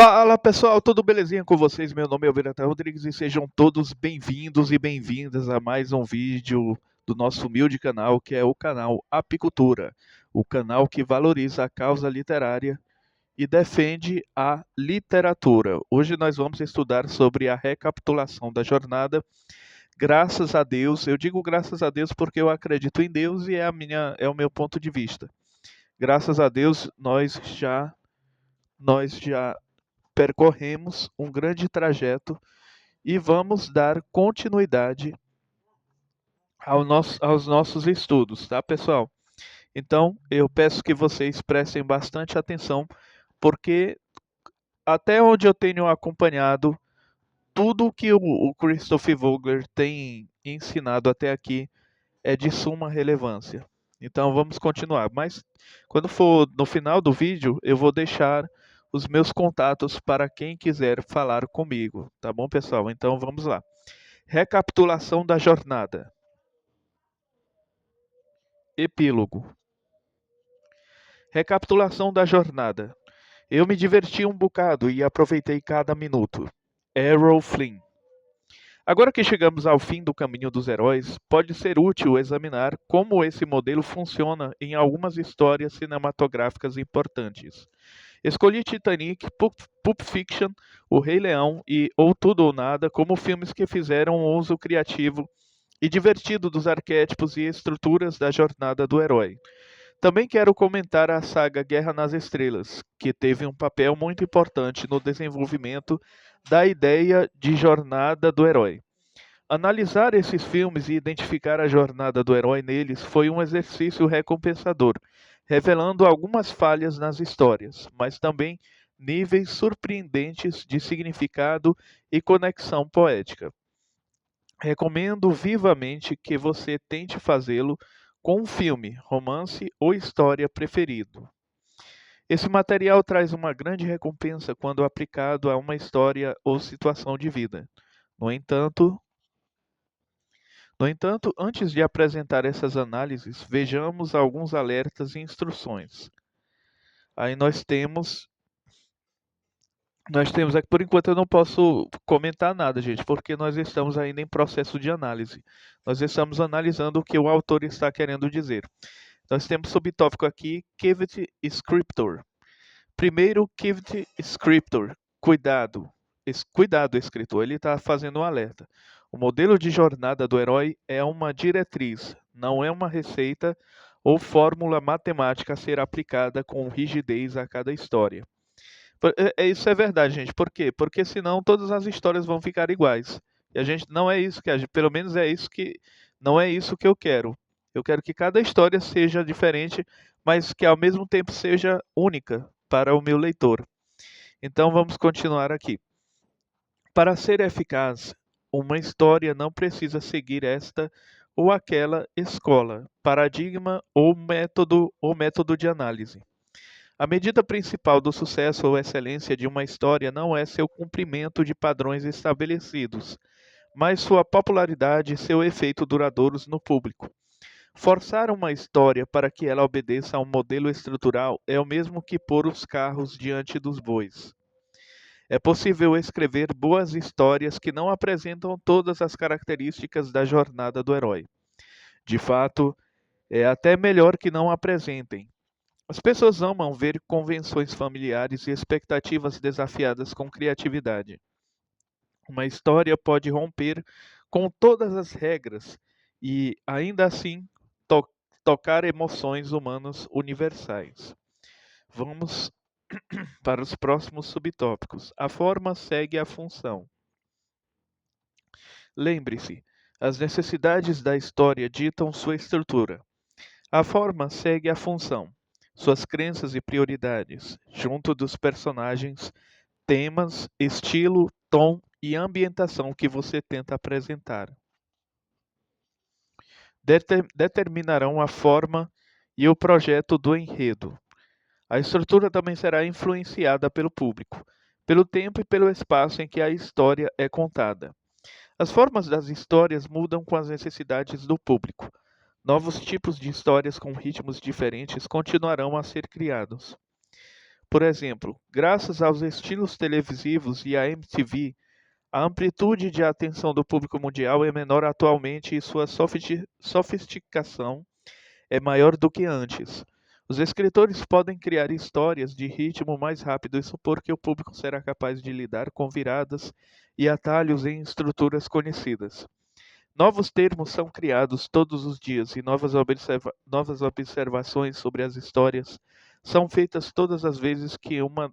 Fala pessoal, tudo belezinha com vocês? Meu nome é Alberto Rodrigues e sejam todos bem-vindos e bem-vindas a mais um vídeo do nosso humilde canal, que é o canal Apicultura, o canal que valoriza a causa literária e defende a literatura. Hoje nós vamos estudar sobre a recapitulação da jornada. Graças a Deus, eu digo graças a Deus porque eu acredito em Deus e é o meu ponto de vista. Graças a Deus nós já percorremos um grande trajeto e vamos dar continuidade aos nossos estudos, tá, pessoal? Então, eu peço que vocês prestem bastante atenção, porque até onde eu tenho acompanhado, tudo que o Christopher Vogler tem ensinado até aqui é de suma relevância. Então vamos continuar. Mas quando for no final do vídeo, eu vou deixar os meus contatos para quem quiser falar comigo, tá bom, pessoal? Então vamos lá. Recapitulação da jornada. Epílogo. Recapitulação da jornada. Eu me diverti um bocado e aproveitei cada minuto. Errol Flynn. Agora que chegamos ao fim do caminho dos heróis, pode ser útil examinar como esse modelo funciona em algumas histórias cinematográficas importantes. Escolhi Titanic, Pulp Fiction, O Rei Leão e Ou Tudo ou Nada como filmes que fizeram um uso criativo e divertido dos arquétipos e estruturas da jornada do herói. Também quero comentar a saga Guerra nas Estrelas, que teve um papel muito importante no desenvolvimento da ideia de jornada do herói. Analisar esses filmes e identificar a jornada do herói neles foi um exercício recompensador, revelando algumas falhas nas histórias, mas também níveis surpreendentes de significado e conexão poética. Recomendo vivamente que você tente fazê-lo com um filme, romance ou história preferido. Esse material traz uma grande recompensa quando aplicado a uma história ou situação de vida. No entanto, antes de apresentar essas análises, vejamos alguns alertas e instruções. Aí nós temos aqui, por enquanto eu não posso comentar nada, gente, porque nós estamos ainda em processo de análise. Nós estamos analisando o que o autor está querendo dizer. Nós temos subtópico aqui, Cavity Scriptor. Primeiro, Cavity Scriptor, cuidado. Cuidado, escritor, ele está fazendo um alerta. O modelo de jornada do herói é uma diretriz, não é uma receita ou fórmula matemática a ser aplicada com rigidez a cada história. Isso é verdade, gente. Por quê? Porque senão todas as histórias vão ficar iguais. E a gente não é isso que pelo menos é isso que não é isso que eu quero. Eu quero que cada história seja diferente, mas que ao mesmo tempo seja única para o meu leitor. Então vamos continuar aqui. Para ser eficaz, uma história não precisa seguir esta ou aquela escola, paradigma ou método de análise. A medida principal do sucesso ou excelência de uma história não é seu cumprimento de padrões estabelecidos, mas sua popularidade e seu efeito duradouros no público. Forçar uma história para que ela obedeça a um modelo estrutural é o mesmo que pôr os carros diante dos bois. É possível escrever boas histórias que não apresentam todas as características da jornada do herói. De fato, é até melhor que não apresentem. As pessoas amam ver convenções familiares e expectativas desafiadas com criatividade. Uma história pode romper com todas as regras e, ainda assim, tocar emoções humanas universais. Vamos para os próximos subtópicos. A forma segue a função. Lembre-se, as necessidades da história ditam sua estrutura. A forma segue a função, suas crenças e prioridades, junto dos personagens, temas, estilo, tom e ambientação que você tenta apresentar. Determinarão a forma e o projeto do enredo. A estrutura também será influenciada pelo público, pelo tempo e pelo espaço em que a história é contada. As formas das histórias mudam com as necessidades do público. Novos tipos de histórias com ritmos diferentes continuarão a ser criados. Por exemplo, graças aos estilos televisivos e à MTV, a amplitude de atenção do público mundial é menor atualmente e sua sofisticação é maior do que antes. Os escritores podem criar histórias de ritmo mais rápido e supor que o público será capaz de lidar com viradas e atalhos em estruturas conhecidas. Novos termos são criados todos os dias e novas observações sobre as histórias são feitas todas as vezes que uma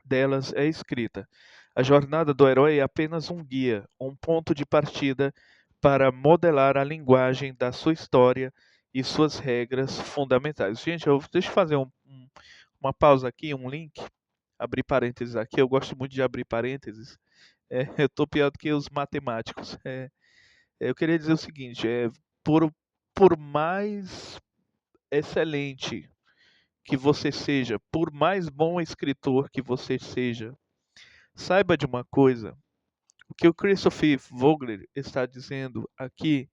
delas é escrita. A jornada do herói é apenas um guia, um ponto de partida para modelar a linguagem da sua história e suas regras fundamentais. Gente, deixa eu fazer uma pausa aqui, um link, abrir parênteses aqui. Eu gosto muito de abrir parênteses. Eu estou pior do que os matemáticos. Eu queria dizer o seguinte: por mais excelente que você seja, por mais bom escritor que você seja, saiba de uma coisa: o que o Christopher Vogler está dizendo aqui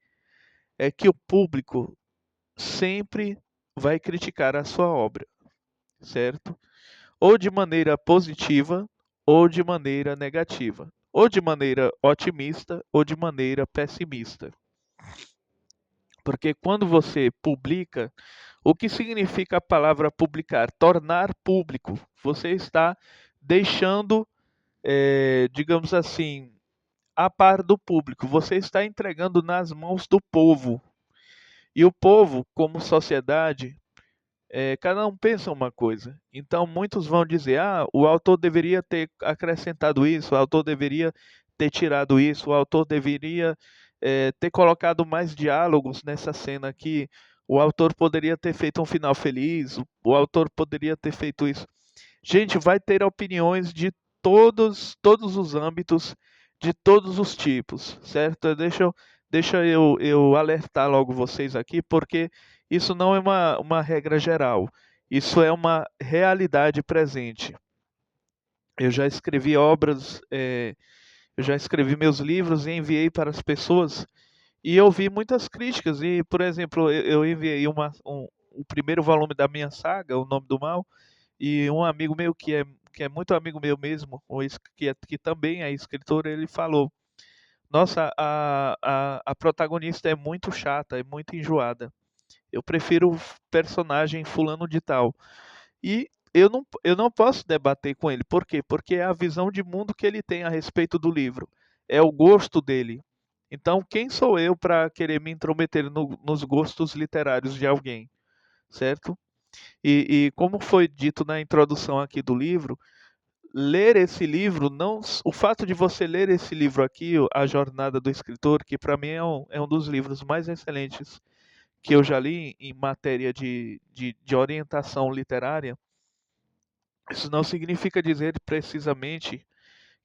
é que o público sempre vai criticar a sua obra, certo? Ou de maneira positiva, ou de maneira negativa, ou de maneira otimista, ou de maneira pessimista. Porque quando você publica, o que significa a palavra publicar? Tornar público. Você está deixando, digamos assim, a par do público. Você está entregando nas mãos do povo. E o povo, como sociedade, cada um pensa uma coisa. Então, muitos vão dizer: ah, o autor deveria ter acrescentado isso, o autor deveria ter tirado isso, o autor deveria ter colocado mais diálogos nessa cena aqui, o autor poderia ter feito um final feliz, o autor poderia ter feito isso. Gente, vai ter opiniões de todos os âmbitos, de todos os tipos, certo? Deixa eu alertar logo vocês aqui, porque isso não é uma regra geral. Isso é uma realidade presente. Eu já escrevi obras, eu já escrevi meus livros e enviei para as pessoas e eu vi muitas críticas. E, por exemplo, eu enviei o primeiro volume da minha saga, O Nome do Mal, e um amigo meu que é muito amigo meu mesmo, que também é escritor, ele falou: nossa, a protagonista é muito chata, é muito enjoada. Eu prefiro o personagem fulano de tal. E eu não posso debater com ele. Por quê? Porque é a visão de mundo que ele tem a respeito do livro. É o gosto dele. Então, quem sou eu para querer me intrometer nos gostos literários de alguém, certo? E como foi dito na introdução aqui do livro, ler esse livro, não, o fato de você ler esse livro aqui, A Jornada do Escritor, que para mim é um dos livros mais excelentes que eu já li em matéria de orientação literária, isso não significa dizer precisamente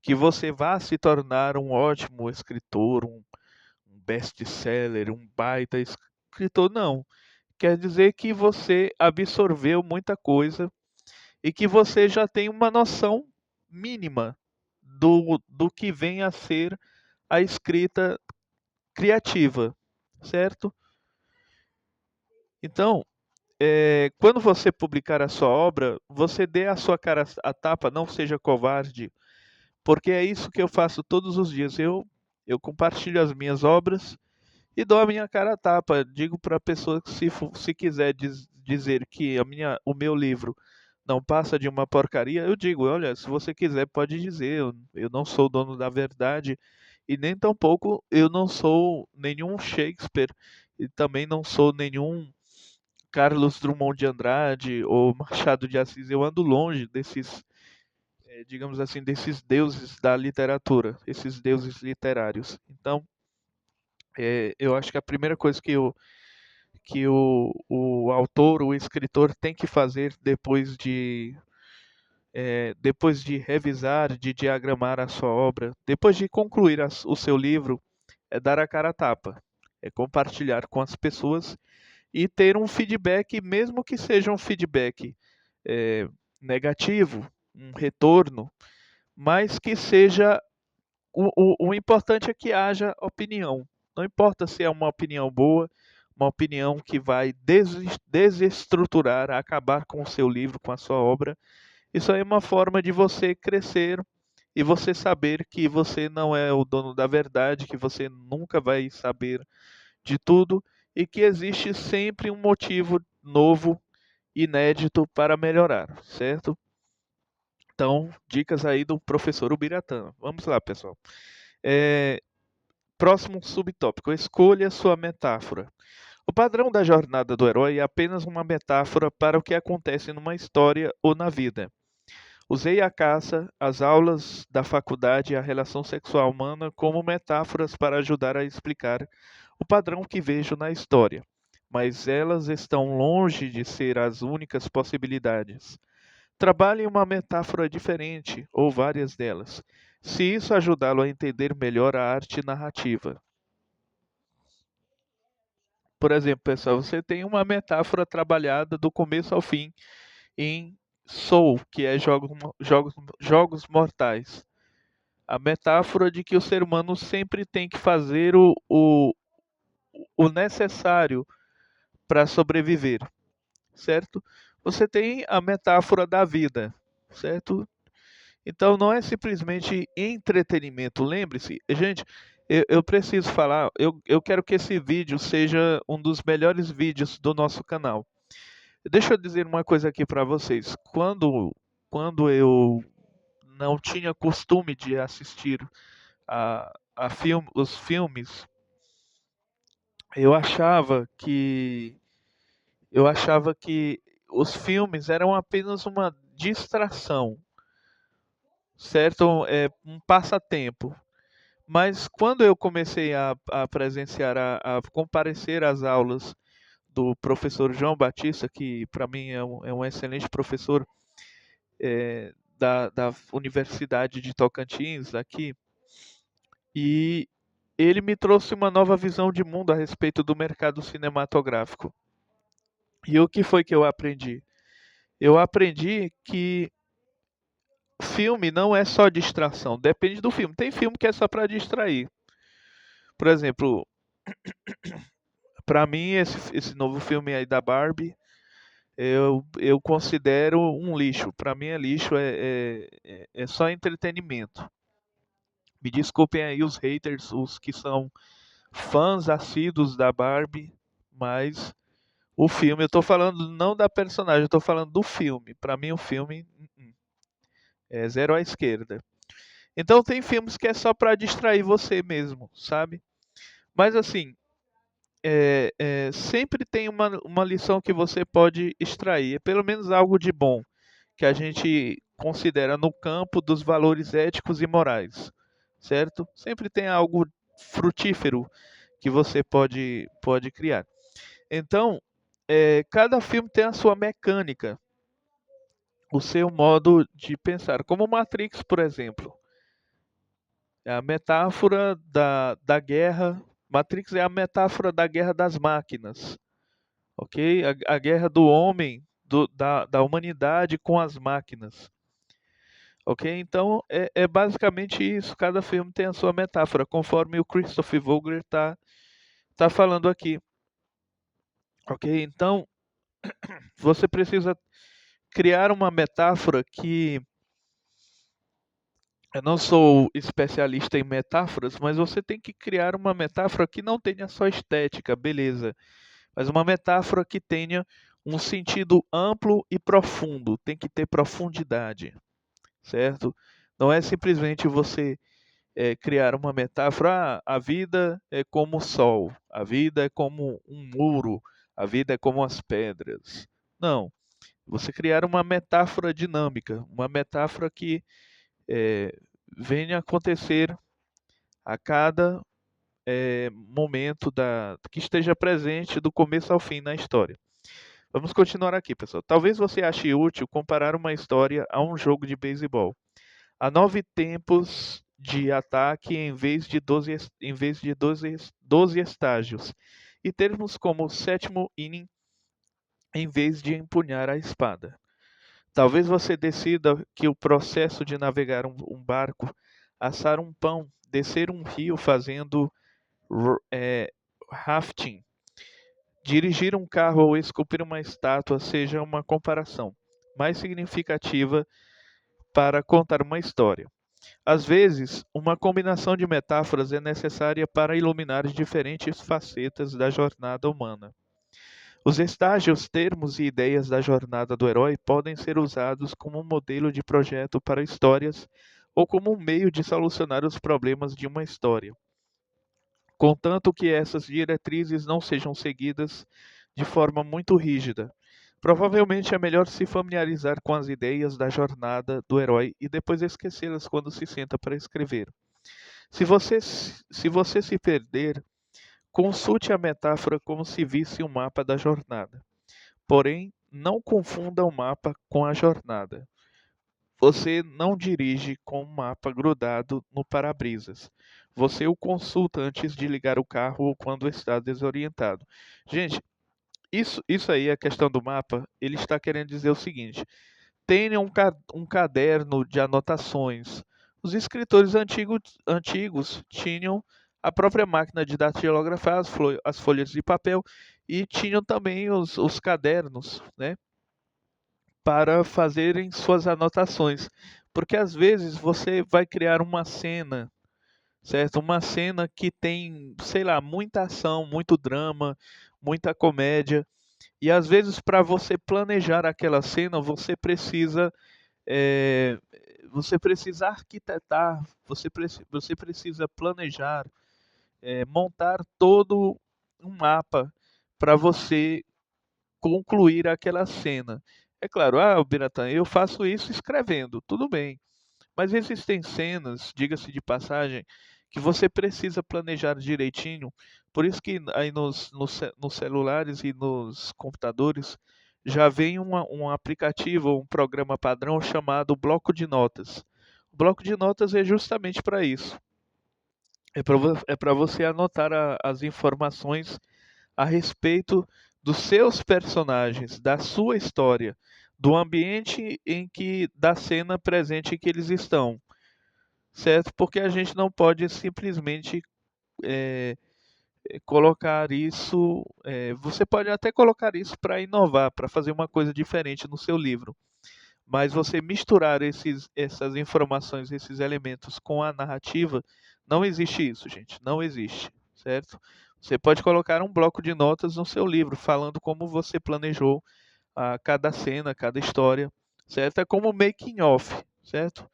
que você vá se tornar um ótimo escritor, um best-seller, um baita escritor, não. Quer dizer que você absorveu muita coisa e que você já tem uma noção mínima do que vem a ser a escrita criativa, certo? Então, quando você publicar a sua obra, você dê a sua cara a tapa, não seja covarde, porque é isso que eu faço todos os dias. Eu compartilho as minhas obras e dou a minha cara a tapa. Digo para a pessoa que se quiser dizer que o meu livro não passa de uma porcaria, eu digo: olha, se você quiser pode dizer, eu não sou dono da verdade e nem tampouco eu não sou nenhum Shakespeare e também não sou nenhum Carlos Drummond de Andrade ou Machado de Assis. Eu ando longe desses, digamos assim, desses deuses da literatura, esses deuses literários. Então, eu acho que a primeira coisa que o autor, o escritor tem que fazer depois de revisar, de diagramar a sua obra, depois de concluir o seu livro, é dar a cara a tapa, é compartilhar com as pessoas e ter um feedback, mesmo que seja um feedback eh, negativo, um retorno, mas que seja. O importante é que haja opinião. Não importa se é uma opinião boa, uma opinião que vai desestruturar, acabar com o seu livro, com a sua obra. Isso aí é uma forma de você crescer e você saber que você não é o dono da verdade, que você nunca vai saber de tudo e que existe sempre um motivo novo, inédito para melhorar, certo? Então, dicas aí do professor Ubiratã. Vamos lá, pessoal. É, Próximo subtópico: escolha sua metáfora. O padrão da jornada do herói é apenas uma metáfora para o que acontece numa história ou na vida. Usei a caça, as aulas da faculdade e a relação sexual humana como metáforas para ajudar a explicar o padrão que vejo na história, mas elas estão longe de ser as únicas possibilidades. Trabalhe em uma metáfora diferente, ou várias delas, se isso ajudá-lo a entender melhor a arte narrativa. Por exemplo, pessoal, você tem uma metáfora trabalhada do começo ao fim em Soul, que é jogos mortais. A metáfora de que o ser humano sempre tem que fazer o necessário para sobreviver, certo? Você tem a metáfora da vida, certo? Então não é simplesmente entretenimento. Lembre-se, gente, eu preciso falar, eu quero que esse vídeo seja um dos melhores vídeos do nosso canal. Deixa eu dizer uma coisa aqui para vocês. Quando eu não tinha costume de assistir os filmes, eu achava que os filmes eram apenas uma distração, certo? É um passatempo. Mas quando eu comecei a presenciar, a comparecer às aulas do professor João Batista, que para mim é um excelente professor da Universidade de Tocantins, aqui, e ele me trouxe uma nova visão de mundo a respeito do mercado cinematográfico. E o que foi que eu aprendi? Eu aprendi que filme não é só distração, depende do filme. Tem filme que é só para distrair. Por exemplo, para mim esse novo filme aí da Barbie, eu considero um lixo. Para mim é lixo, é só entretenimento. Me desculpem aí os haters, os que são fãs assíduos da Barbie, mas o filme, eu tô falando não da personagem, eu tô falando do filme. Para mim o filme é zero à esquerda. Então tem filmes que é só para distrair você mesmo, sabe? Mas assim, sempre tem uma lição que você pode extrair, é pelo menos algo de bom que a gente considera no campo dos valores éticos e morais, certo? Sempre tem algo frutífero que você pode criar. Então, cada filme tem a sua mecânica, o seu modo de pensar. Como Matrix, por exemplo. É a metáfora da guerra. Matrix é a metáfora da guerra das máquinas, ok? A guerra do homem, da humanidade com as máquinas, ok? Então é basicamente isso. Cada filme tem a sua metáfora, conforme o Christopher Vogler tá falando aqui, ok? Então você precisa criar uma metáfora que eu não sou especialista em metáforas, mas você tem que criar uma metáfora que não tenha só estética, beleza, mas uma metáfora que tenha um sentido amplo e profundo, tem que ter profundidade, certo? Não é simplesmente você criar uma metáfora, a vida é como o sol, a vida é como um muro, a vida é como as pedras. Não, você criar uma metáfora dinâmica, uma metáfora que é, venha a acontecer a cada momento que esteja presente do começo ao fim na história. Vamos continuar aqui, pessoal. Talvez você ache útil comparar uma história a um jogo de beisebol. Há 9 tempos de ataque em vez de 12 estágios. E termos como o sétimo inning em vez de empunhar a espada. Talvez você decida que o processo de navegar um barco, assar um pão, descer um rio fazendo rafting, dirigir um carro ou esculpir uma estátua seja uma comparação mais significativa para contar uma história. Às vezes, uma combinação de metáforas é necessária para iluminar diferentes facetas da jornada humana. Os estágios, termos e ideias da jornada do herói podem ser usados como um modelo de projeto para histórias ou como um meio de solucionar os problemas de uma história, contanto que essas diretrizes não sejam seguidas de forma muito rígida. Provavelmente é melhor se familiarizar com as ideias da jornada do herói e depois esquecê-las quando se senta para escrever. Se você se perder, consulte a metáfora como se visse um mapa da jornada. Porém, não confunda o mapa com a jornada. Você não dirige com um mapa grudado no para-brisas. Você o consulta antes de ligar o carro ou quando está desorientado. Gente, isso aí, a questão do mapa, ele está querendo dizer o seguinte: tenha um caderno de anotações. Os escritores antigos tinham a própria máquina de datilografar as folhas de papel e tinham também os cadernos, né, para fazerem suas anotações. Porque às vezes você vai criar uma cena, certo? Uma cena que tem, sei lá, muita ação, muito drama, muita comédia. E às vezes, para você planejar aquela cena, eh, você precisa arquitetar, você precisa planejar, montar todo um mapa para você concluir aquela cena. É claro, Biratan, eu faço isso escrevendo, tudo bem. Mas existem cenas, diga-se de passagem, que você precisa planejar direitinho. Por isso que aí nos celulares e nos computadores já vem um aplicativo, um programa padrão chamado bloco de notas. O bloco de notas é justamente para isso. É para você anotar as informações a respeito dos seus personagens, da sua história, do ambiente da cena presente em que eles estão, certo? Porque a gente não pode simplesmente eh, colocar isso. Você pode até colocar isso para inovar, para fazer uma coisa diferente no seu livro, mas você misturar essas informações, esses elementos com a narrativa, não existe isso, gente. Não existe, certo? Você pode colocar um bloco de notas no seu livro, falando como você planejou cada cena, cada história, certo? É como making of, certo?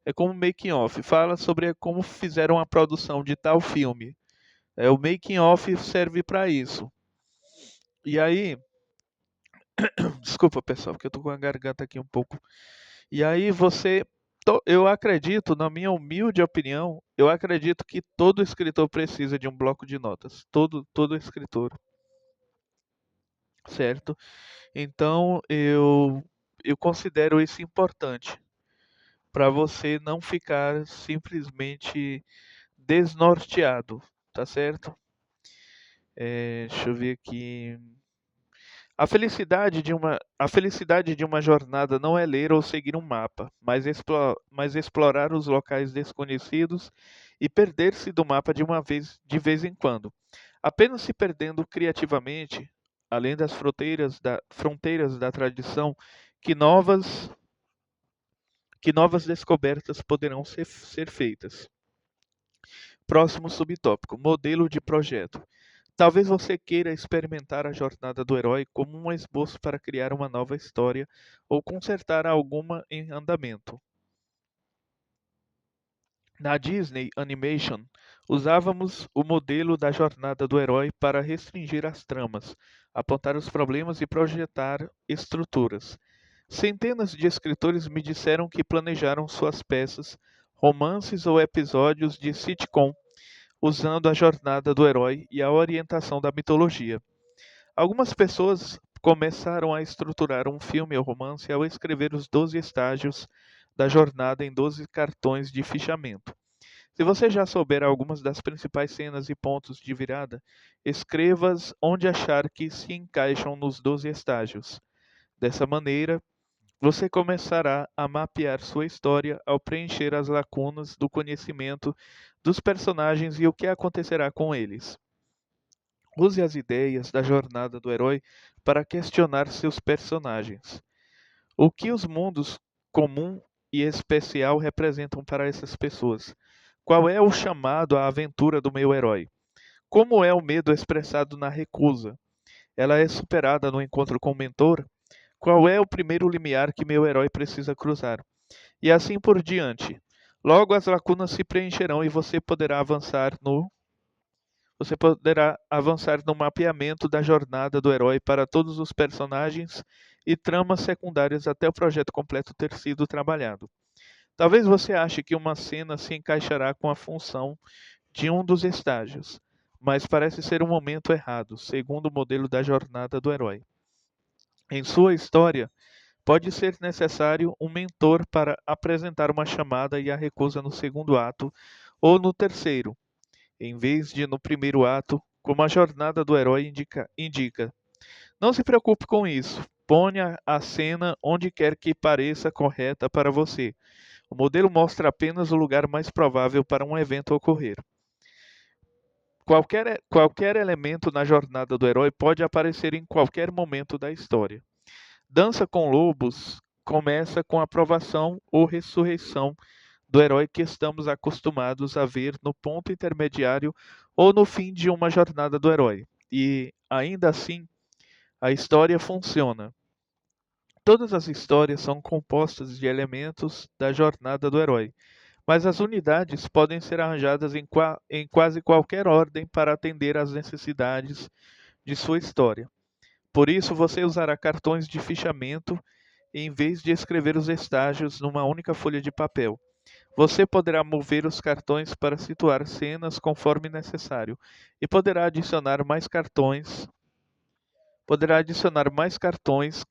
É como making of. Fala sobre como fizeram a produção de tal filme. O making of serve para isso. E aí, desculpa pessoal, porque eu tô com a garganta aqui um pouco. E aí eu acredito, na minha humilde opinião, eu acredito que todo escritor precisa de um bloco de notas. Todo escritor, certo? Então eu considero isso importante para você não ficar simplesmente desnorteado, tá certo? Deixa eu ver aqui. A felicidade de uma jornada não é ler ou seguir um mapa, mas explorar os locais desconhecidos e perder-se do mapa de vez em quando. Apenas se perdendo criativamente, além das fronteiras da tradição, que novas descobertas poderão ser feitas. Próximo subtópico: modelo de projeto. Talvez você queira experimentar a jornada do herói como um esboço para criar uma nova história ou consertar alguma em andamento. Na Disney Animation, usávamos o modelo da jornada do herói para restringir as tramas, apontar os problemas e projetar estruturas. Centenas de escritores me disseram que planejaram suas peças, romances ou episódios de sitcom usando a jornada do herói e a orientação da mitologia. Algumas pessoas começaram a estruturar um filme ou romance ao escrever os 12 estágios da jornada em 12 cartões de fichamento. Se você já souber algumas das principais cenas e pontos de virada, escreva-as onde achar que se encaixam nos 12 estágios. Dessa maneira, você começará a mapear sua história ao preencher as lacunas do conhecimento dos personagens e o que acontecerá com eles. Use as ideias da jornada do herói para questionar seus personagens. O que os mundos comum e especial representam para essas pessoas? Qual é o chamado à aventura do meu herói? Como é o medo expressado na recusa? Ela é superada no encontro com o mentor? Qual é o primeiro limiar que meu herói precisa cruzar? E assim por diante. Logo as lacunas se preencherão e você poderá avançar no mapeamento da jornada do herói para todos os personagens e tramas secundárias até o projeto completo ter sido trabalhado. Talvez você ache que uma cena se encaixará com a função de um dos estágios, mas parece ser um momento errado, segundo o modelo da jornada do herói. Em sua história, pode ser necessário um mentor para apresentar uma chamada e a recusa no segundo ato ou no terceiro, em vez de no primeiro ato, como a jornada do herói indica. Não se preocupe com isso. Ponha a cena onde quer que pareça correta para você. O modelo mostra apenas o lugar mais provável para um evento ocorrer. Qualquer elemento na jornada do herói pode aparecer em qualquer momento da história. Dança com Lobos começa com a aprovação ou ressurreição do herói que estamos acostumados a ver no ponto intermediário ou no fim de uma jornada do herói. E, ainda assim, a história funciona. Todas as histórias são compostas de elementos da jornada do herói, mas as unidades podem ser arranjadas em quase qualquer ordem para atender às necessidades de sua história. Por isso, você usará cartões de fichamento em vez de escrever os estágios numa única folha de papel. Você poderá mover os cartões para situar cenas conforme necessário e poderá adicionar mais cartões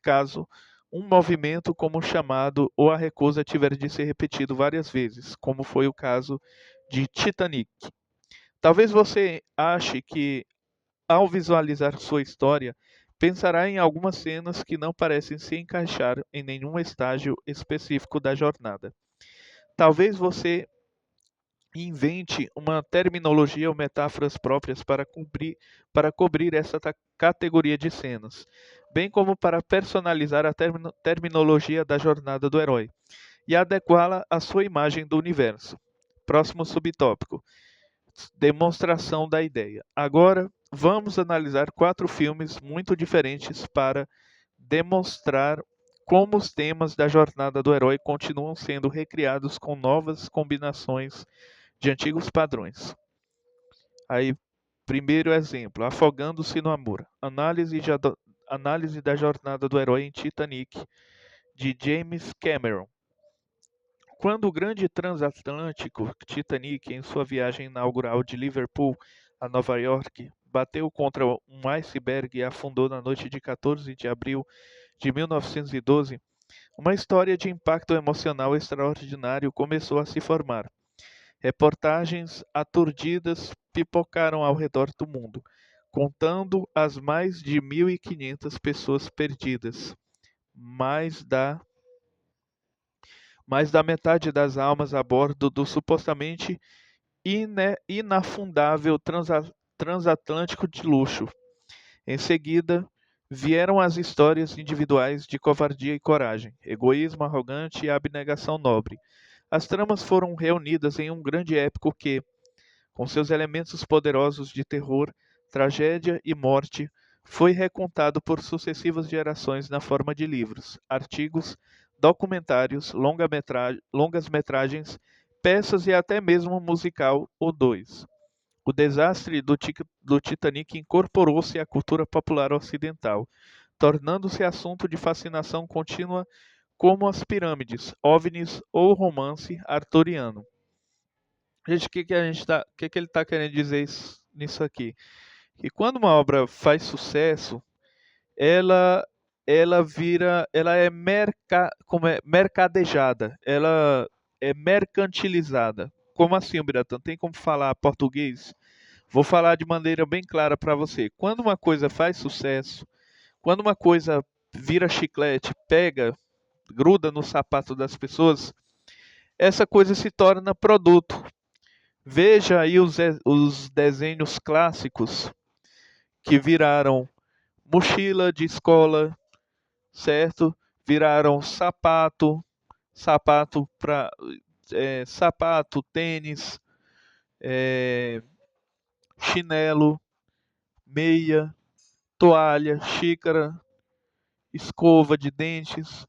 caso um movimento como o chamado ou a recusa tiver de ser repetido várias vezes, como foi o caso de Titanic. Talvez você ache que, ao visualizar sua história, pensará em algumas cenas que não parecem se encaixar em nenhum estágio específico da jornada. Talvez você invente uma terminologia ou metáforas próprias para cobrir essa categoria de cenas, bem como para personalizar a terminologia da jornada do herói e adequá-la à sua imagem do universo. Próximo subtópico: demonstração da ideia. Agora, vamos analisar 4 filmes muito diferentes para demonstrar como os temas da jornada do herói continuam sendo recriados com novas combinações de antigos padrões. Aí, primeiro exemplo: Afogando-se no Amor. Análise da jornada do herói em Titanic, de James Cameron. Quando o grande transatlântico Titanic, em sua viagem inaugural de Liverpool a Nova York, bateu contra um iceberg e afundou na noite de 14 de abril de 1912, uma história de impacto emocional extraordinário começou a se formar. Reportagens aturdidas pipocaram ao redor do mundo, contando as mais de 1.500 pessoas perdidas, mais da metade das almas a bordo do supostamente inafundável transatlântico de luxo. Em seguida, vieram as histórias individuais de covardia e coragem, egoísmo arrogante e abnegação nobre. As tramas foram reunidas em um grande épico que, com seus elementos poderosos de terror, tragédia e morte, foi recontado por sucessivas gerações na forma de livros, artigos, documentários, longas-metragens, peças e até mesmo um musical ou dois. O desastre do Titanic incorporou-se à cultura popular ocidental, tornando-se assunto de fascinação contínua como as pirâmides, OVNIs ou o romance arturiano. Gente, o que ele está querendo dizer nisso aqui? Que quando uma obra faz sucesso, ela ela é mercadejada, ela é mercantilizada. Como assim, Biratã? Tem como falar português? Vou falar de maneira bem clara para você. Quando uma coisa faz sucesso, quando uma coisa vira chiclete, pega, gruda no sapato das pessoas, essa coisa se torna produto. Veja aí os desenhos clássicos que viraram mochila de escola, certo? Viraram sapato para sapato, tênis, é, chinelo, meia, toalha, xícara, escova de dentes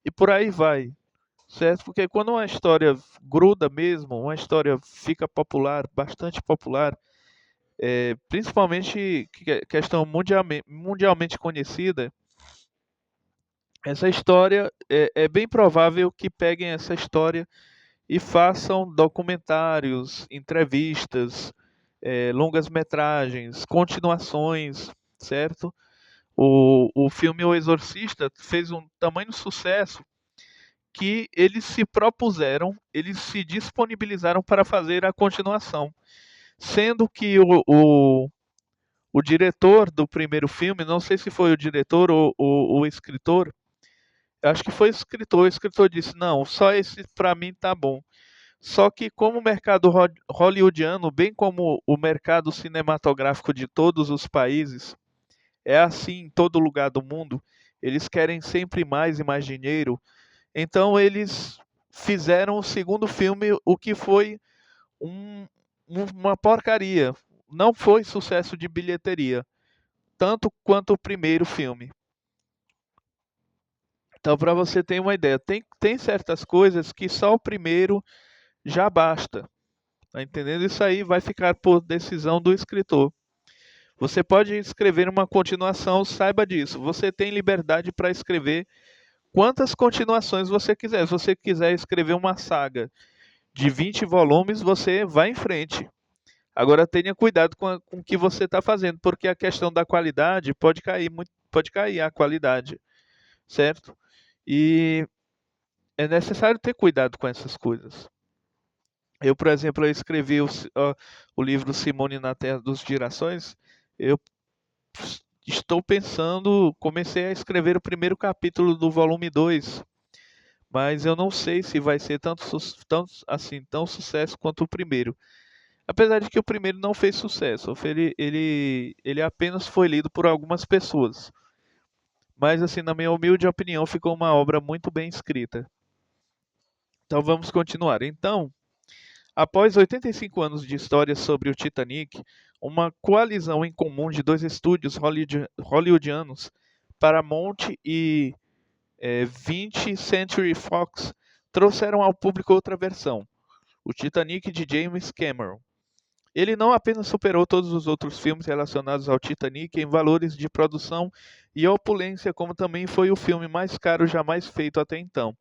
e por aí vai, certo? Porque quando uma história gruda mesmo, uma história fica popular, bastante popular, principalmente questão mundialmente conhecida, essa história é bem provável que peguem essa história e façam documentários, entrevistas, longas-metragens, continuações, certo? O filme O Exorcista fez um tamanho sucesso que eles se propuseram, eles se disponibilizaram para fazer a continuação. Sendo que o diretor do primeiro filme, não sei se foi o diretor ou o escritor, acho que foi o escritor disse, não, só esse para mim tá bom. Só que como o mercado hollywoodiano, bem como o mercado cinematográfico de todos os países, é assim em todo lugar do mundo, eles querem sempre mais e mais dinheiro, então eles fizeram o segundo filme, o que foi um- uma porcaria. Não foi sucesso de bilheteria, tanto quanto o primeiro filme. Então, para você ter uma ideia, tem certas coisas que só o primeiro já basta. Tá entendendo? Isso aí vai ficar por decisão do escritor. Você pode escrever uma continuação, saiba disso. Você tem liberdade para escrever quantas continuações você quiser. Se você quiser escrever uma saga de 20 volumes, você vai em frente. Agora tenha cuidado com o que você está fazendo, porque a questão da qualidade pode cair muito, pode cair a qualidade, certo? E é necessário ter cuidado com essas coisas. Eu, por exemplo, eu escrevi o livro Simone na Terra dos Girassóis. Eu estou pensando, comecei a escrever o primeiro capítulo do volume 2, mas eu não sei se vai ser tão sucesso quanto o primeiro. Apesar de que o primeiro não fez sucesso, ele apenas foi lido por algumas pessoas. Mas, assim, na minha humilde opinião, ficou uma obra muito bem escrita. Então vamos continuar. Então, após 85 anos de história sobre o Titanic, uma coalizão em comum de dois estúdios hollywoodianos, Paramount e 20th Century Fox, trouxeram ao público outra versão, o Titanic de James Cameron. Ele não apenas superou todos os outros filmes relacionados ao Titanic em valores de produção e opulência, como também foi o filme mais caro jamais feito até então,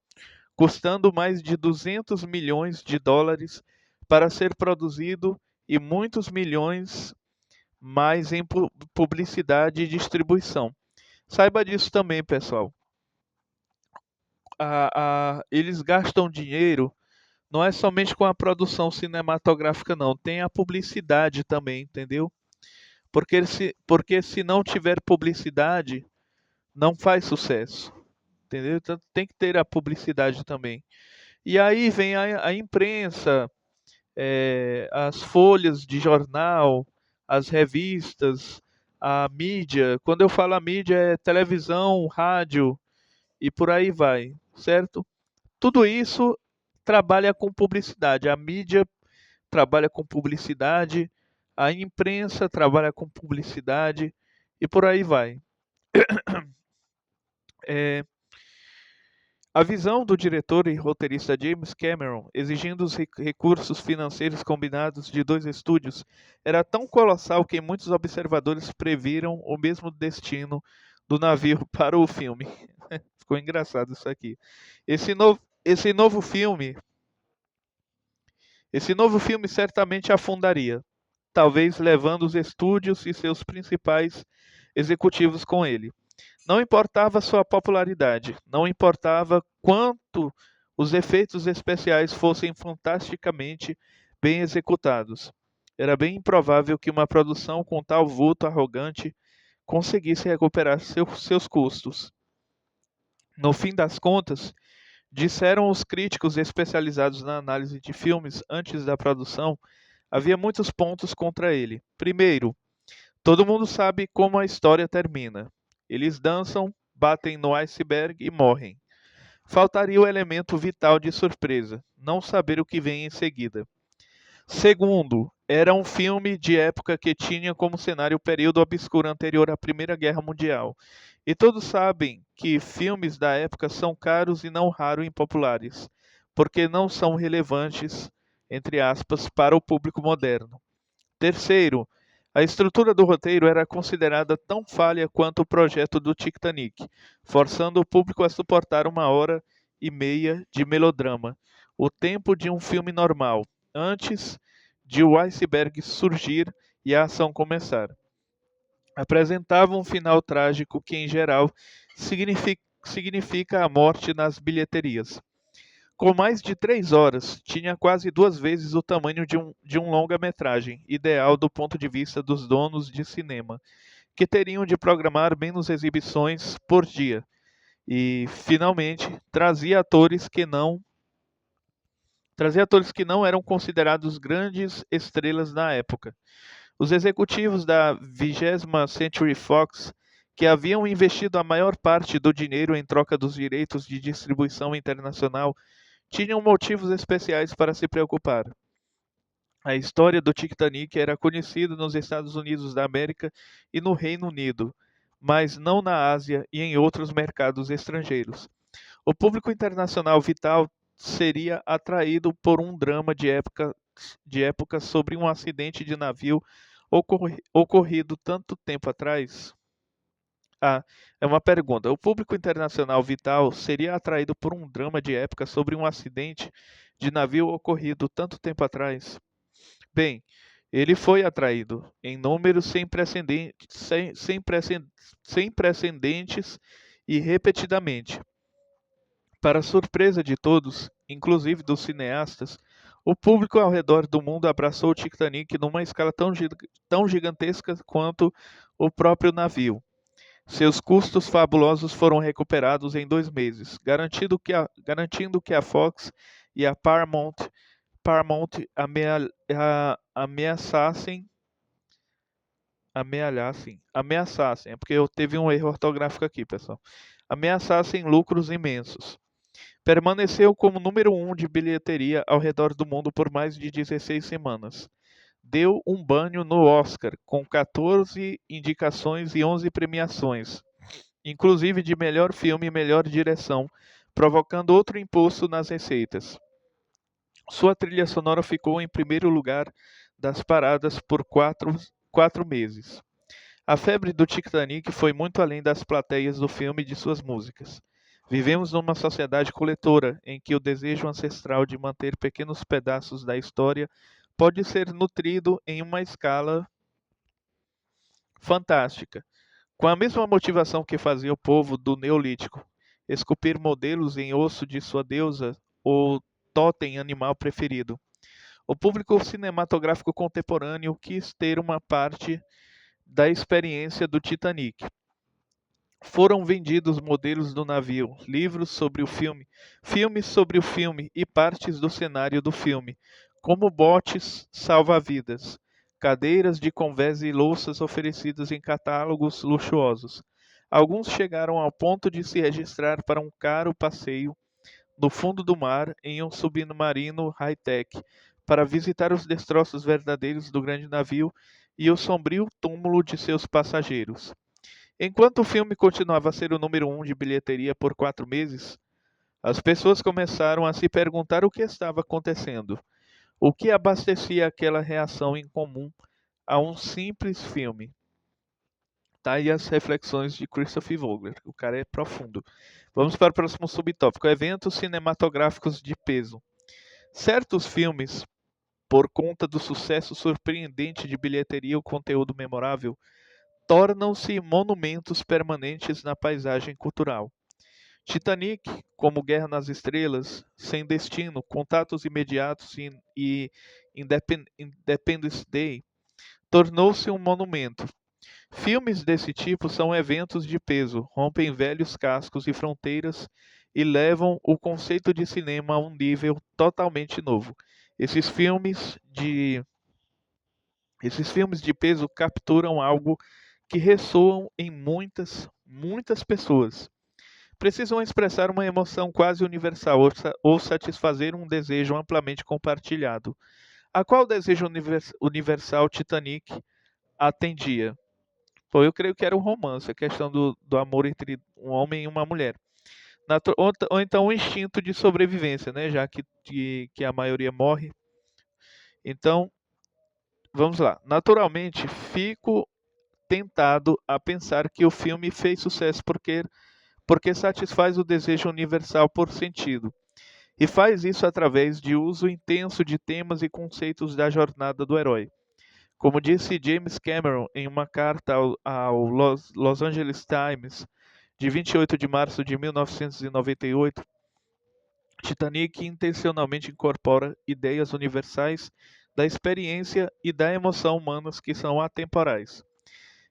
custando mais de 200 milhões de dólares para ser produzido e muitos milhões mais em publicidade e distribuição. Saiba disso também, pessoal. Eles gastam dinheiro não é somente com a produção cinematográfica, não. Tem a publicidade também, entendeu? Porque se não tiver publicidade, não faz sucesso. Entendeu? Então tem que ter a publicidade também. E aí vem a imprensa, as folhas de jornal, as revistas, a mídia. Quando eu falo a mídia, é televisão, rádio e por aí vai, certo? Tudo isso trabalha com publicidade. A mídia trabalha com publicidade, a imprensa trabalha com publicidade e por aí vai. É, a visão do diretor e roteirista James Cameron, exigindo os recursos financeiros combinados de dois estúdios, era tão colossal que muitos observadores previram o mesmo destino do navio para o filme. Ficou engraçado isso aqui. Esse novo filme, esse novo filme certamente afundaria, talvez levando os estúdios e seus principais executivos com ele. Não importava sua popularidade, não importava quanto os efeitos especiais fossem fantasticamente bem executados. Era bem improvável que uma produção com tal vulto arrogante conseguisse recuperar seus custos. No fim das contas, disseram os críticos especializados na análise de filmes antes da produção, havia muitos pontos contra ele. Primeiro, Todo mundo sabe como a história termina. Eles dançam, batem no iceberg e morrem. Faltaria o elemento vital de surpresa, não saber o que vem em seguida. Segundo, era um filme de época que tinha como cenário o período obscuro anterior à Primeira Guerra Mundial. E todos sabem que filmes da época são caros e não raro impopulares, porque não são relevantes, entre aspas, para o público moderno. Terceiro, a estrutura do roteiro era considerada tão falha quanto o projeto do Titanic, forçando o público a suportar 1 hora e meia de melodrama, o tempo de um filme normal, antes de o iceberg surgir e a ação começar. Apresentava um final trágico que, em geral, significa a morte nas bilheterias. Com mais de 3 horas, tinha quase 2 vezes o tamanho de um longa-metragem, ideal do ponto de vista dos donos de cinema, que teriam de programar menos exibições por dia. E, finalmente, trazia atores que não eram considerados grandes estrelas na época. Os executivos da 20ª Century Fox, que haviam investido a maior parte do dinheiro em troca dos direitos de distribuição internacional, tinham motivos especiais para se preocupar. A história do Titanic era conhecida nos Estados Unidos da América e no Reino Unido, mas não na Ásia e em outros mercados estrangeiros. O público internacional vital seria atraído por um drama de época sobre um acidente de navio ocorrido tanto tempo atrás? Ah, é uma pergunta. O público internacional vital seria atraído por um drama de época sobre um acidente de navio ocorrido tanto tempo atrás? Bem, ele foi atraído em números sem precedentes e repetidamente. Para surpresa de todos, inclusive dos cineastas, o público ao redor do mundo abraçou o Titanic numa escala tão gigantesca quanto o próprio navio. Seus custos fabulosos foram recuperados em 2 meses, garantindo que a Fox e a Paramount ameaçassem, é porque eu teve um erro ortográfico aqui, pessoal, ameaçassem lucros imensos. Permaneceu como número 1 de bilheteria ao redor do mundo por mais de 16 semanas. Deu um banho no Oscar, com 14 indicações e 11 premiações, inclusive de melhor filme e melhor direção, provocando outro impulso nas receitas. Sua trilha sonora ficou em primeiro lugar das paradas por 4 meses. A febre do Titanic foi muito além das plateias do filme e de suas músicas. Vivemos numa sociedade coletora em que o desejo ancestral de manter pequenos pedaços da história pode ser nutrido em uma escala fantástica, com a mesma motivação que fazia o povo do Neolítico esculpir modelos em osso de sua deusa ou totem animal preferido. O público cinematográfico contemporâneo quis ter uma parte da experiência do Titanic. Foram vendidos modelos do navio, livros sobre o filme, filmes sobre o filme e partes do cenário do filme, como botes salva-vidas, cadeiras de convés e louças oferecidas em catálogos luxuosos. Alguns chegaram ao ponto de se registrar para um caro passeio no fundo do mar em um submarino high-tech, para visitar os destroços verdadeiros do grande navio e o sombrio túmulo de seus passageiros. Enquanto o filme continuava a ser o número 1 de bilheteria por 4 meses, as pessoas começaram a se perguntar o que estava acontecendo. O que abastecia aquela reação incomum a um simples filme? Tá aí as reflexões de Christopher Vogler. O cara é profundo. Vamos para o próximo subtópico: eventos cinematográficos de peso. Certos filmes, por conta do sucesso surpreendente de bilheteria ou conteúdo memorável, tornam-se monumentos permanentes na paisagem cultural. Titanic, como Guerra nas Estrelas, Sem Destino, Contatos Imediatos e Independence Day, tornou-se um monumento. Filmes desse tipo são eventos de peso, rompem velhos cascos e fronteiras e levam o conceito de cinema a um nível totalmente novo. Esses filmes Esses filmes de peso capturam algo que ressoam em muitas pessoas. Precisam expressar uma emoção quase universal ou satisfazer um desejo amplamente compartilhado. A qual desejo universal Titanic atendia? Pô, eu creio que era um romance, a questão do amor entre um homem e uma mulher. Ou então o instinto de sobrevivência, né? Já que a maioria morre. Então, vamos lá. Naturalmente, fico tentado a pensar que o filme fez sucesso porque satisfaz o desejo universal por sentido. E faz isso através de uso intenso de temas e conceitos da jornada do herói. Como disse James Cameron em uma carta ao Los Angeles Times, de 28 de março de 1998, Titanic intencionalmente incorpora ideias universais da experiência e da emoção humanas que são atemporais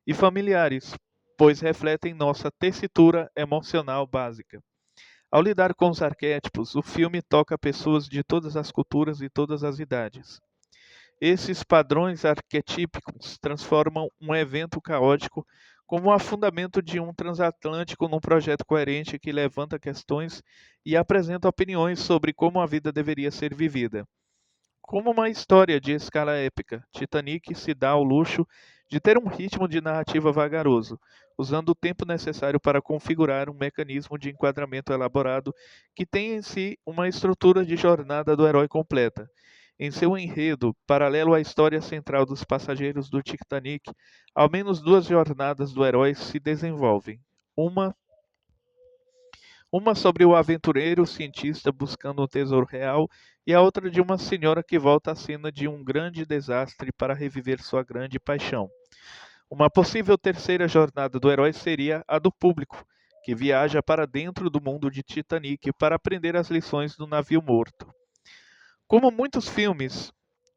e familiares, pois refletem nossa tessitura emocional básica. Ao lidar com os arquétipos, o filme toca pessoas de todas as culturas e todas as idades. Esses padrões arquetípicos transformam um evento caótico como o afundamento de um transatlântico num projeto coerente que levanta questões e apresenta opiniões sobre como a vida deveria ser vivida. Como uma história de escala épica, Titanic se dá ao luxo de ter um ritmo de narrativa vagaroso, usando o tempo necessário para configurar um mecanismo de enquadramento elaborado que tem em si uma estrutura de jornada do herói completa. Em seu enredo, paralelo à história central dos passageiros do Titanic, ao menos duas jornadas do herói se desenvolvem. Uma uma sobre o aventureiro cientista buscando um tesouro real e a outra de uma senhora que volta à cena de um grande desastre para reviver sua grande paixão. Uma possível terceira jornada do herói seria a do público, que viaja para dentro do mundo de Titanic para aprender as lições do navio morto. Como muitos filmes,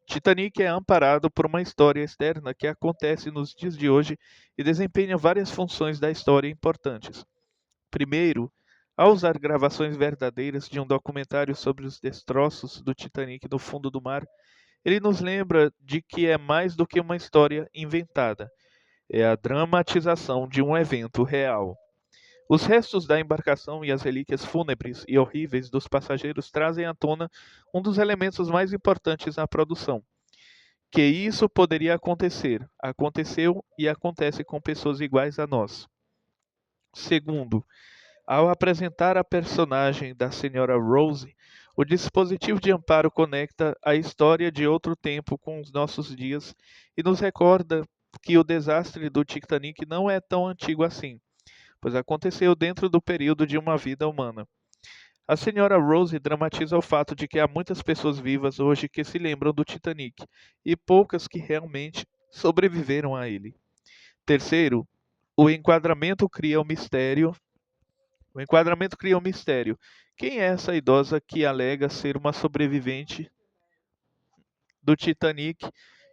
Titanic é amparado por uma história externa que acontece nos dias de hoje e desempenha várias funções da história importantes. Primeiro, ao usar gravações verdadeiras de um documentário sobre os destroços do Titanic no fundo do mar, ele nos lembra de que é mais do que uma história inventada, é a dramatização de um evento real. Os restos da embarcação e as relíquias fúnebres e horríveis dos passageiros trazem à tona um dos elementos mais importantes na produção. Que isso poderia acontecer, aconteceu e acontece com pessoas iguais a nós. Segundo, ao apresentar a personagem da Senhora Rose, o dispositivo de amparo conecta a história de outro tempo com os nossos dias e nos recorda que o desastre do Titanic não é tão antigo assim, pois aconteceu dentro do período de uma vida humana. A Senhora Rose dramatiza o fato de que há muitas pessoas vivas hoje que se lembram do Titanic e poucas que realmente sobreviveram a ele. Terceiro, o enquadramento cria um mistério o enquadramento cria um mistério. Quem é essa idosa que alega ser uma sobrevivente do Titanic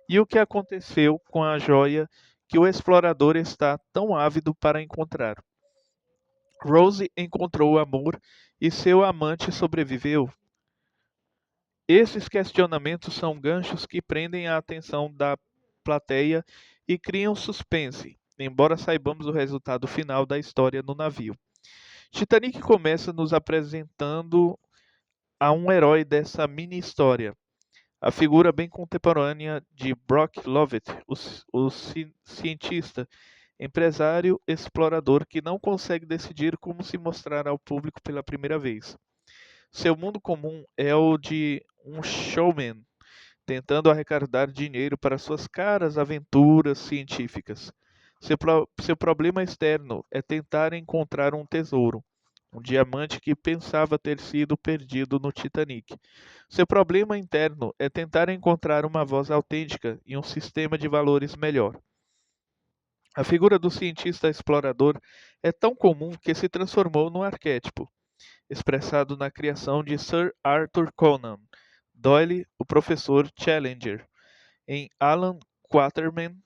e o que aconteceu com a joia que o explorador está tão ávido para encontrar? Rose encontrou o amor e seu amante sobreviveu? Esses questionamentos são ganchos que prendem a atenção da plateia e criam suspense, embora saibamos o resultado final da história no navio. Titanic começa nos apresentando a um herói dessa mini-história, a figura bem contemporânea de Brock Lovett, o cientista, empresário, explorador que não consegue decidir como se mostrar ao público pela primeira vez. Seu mundo comum é o de um showman, tentando arrecadar dinheiro para suas caras aventuras científicas. Seu problema externo é tentar encontrar um tesouro, um diamante que pensava ter sido perdido no Titanic. Seu problema interno é tentar encontrar uma voz autêntica e um sistema de valores melhor. A figura do cientista explorador é tão comum que se transformou num arquétipo, expressado na criação de Sir Arthur Conan Doyle, o professor Challenger, em Alan Quatermain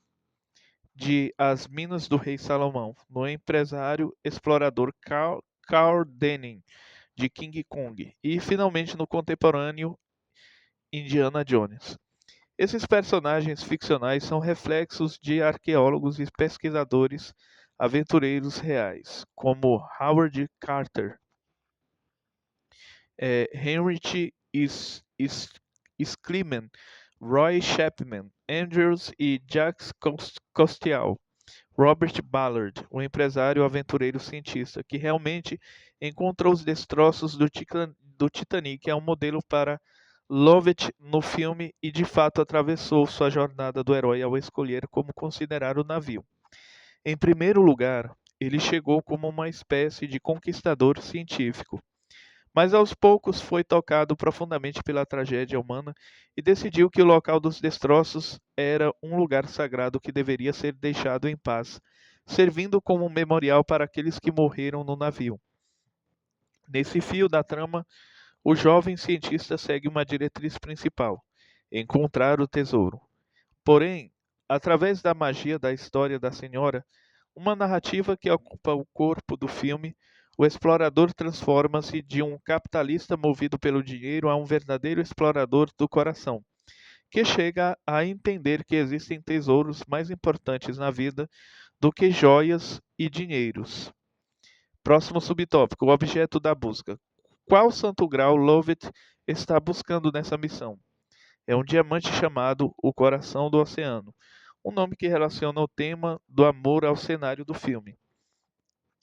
de As Minas do Rei Salomão, no empresário explorador Carl Denning, de King Kong, e finalmente no contemporâneo Indiana Jones. Esses personagens ficcionais são reflexos de arqueólogos e pesquisadores aventureiros reais, como Howard Carter, Heinrich Schliemann, Roy Chapman Andrews e Jacques Cousteau. Robert Ballard, um empresário aventureiro cientista, que realmente encontrou os destroços do Titanic, é um modelo para Lovett no filme e de fato atravessou sua jornada do herói ao escolher como considerar o navio. Em primeiro lugar, ele chegou como uma espécie de conquistador científico, mas aos poucos foi tocado profundamente pela tragédia humana e decidiu que o local dos destroços era um lugar sagrado que deveria ser deixado em paz, servindo como um memorial para aqueles que morreram no navio. Nesse fio da trama, o jovem cientista segue uma diretriz principal: encontrar o tesouro. Porém, através da magia da história da senhora, uma narrativa que ocupa o corpo do filme, o explorador transforma-se de um capitalista movido pelo dinheiro a um verdadeiro explorador do coração, que chega a entender que existem tesouros mais importantes na vida do que joias e dinheiros. Próximo subtópico: o objeto da busca. Qual santo grau Lovett está buscando nessa missão? É um diamante chamado o Coração do Oceano, um nome que relaciona o tema do amor ao cenário do filme.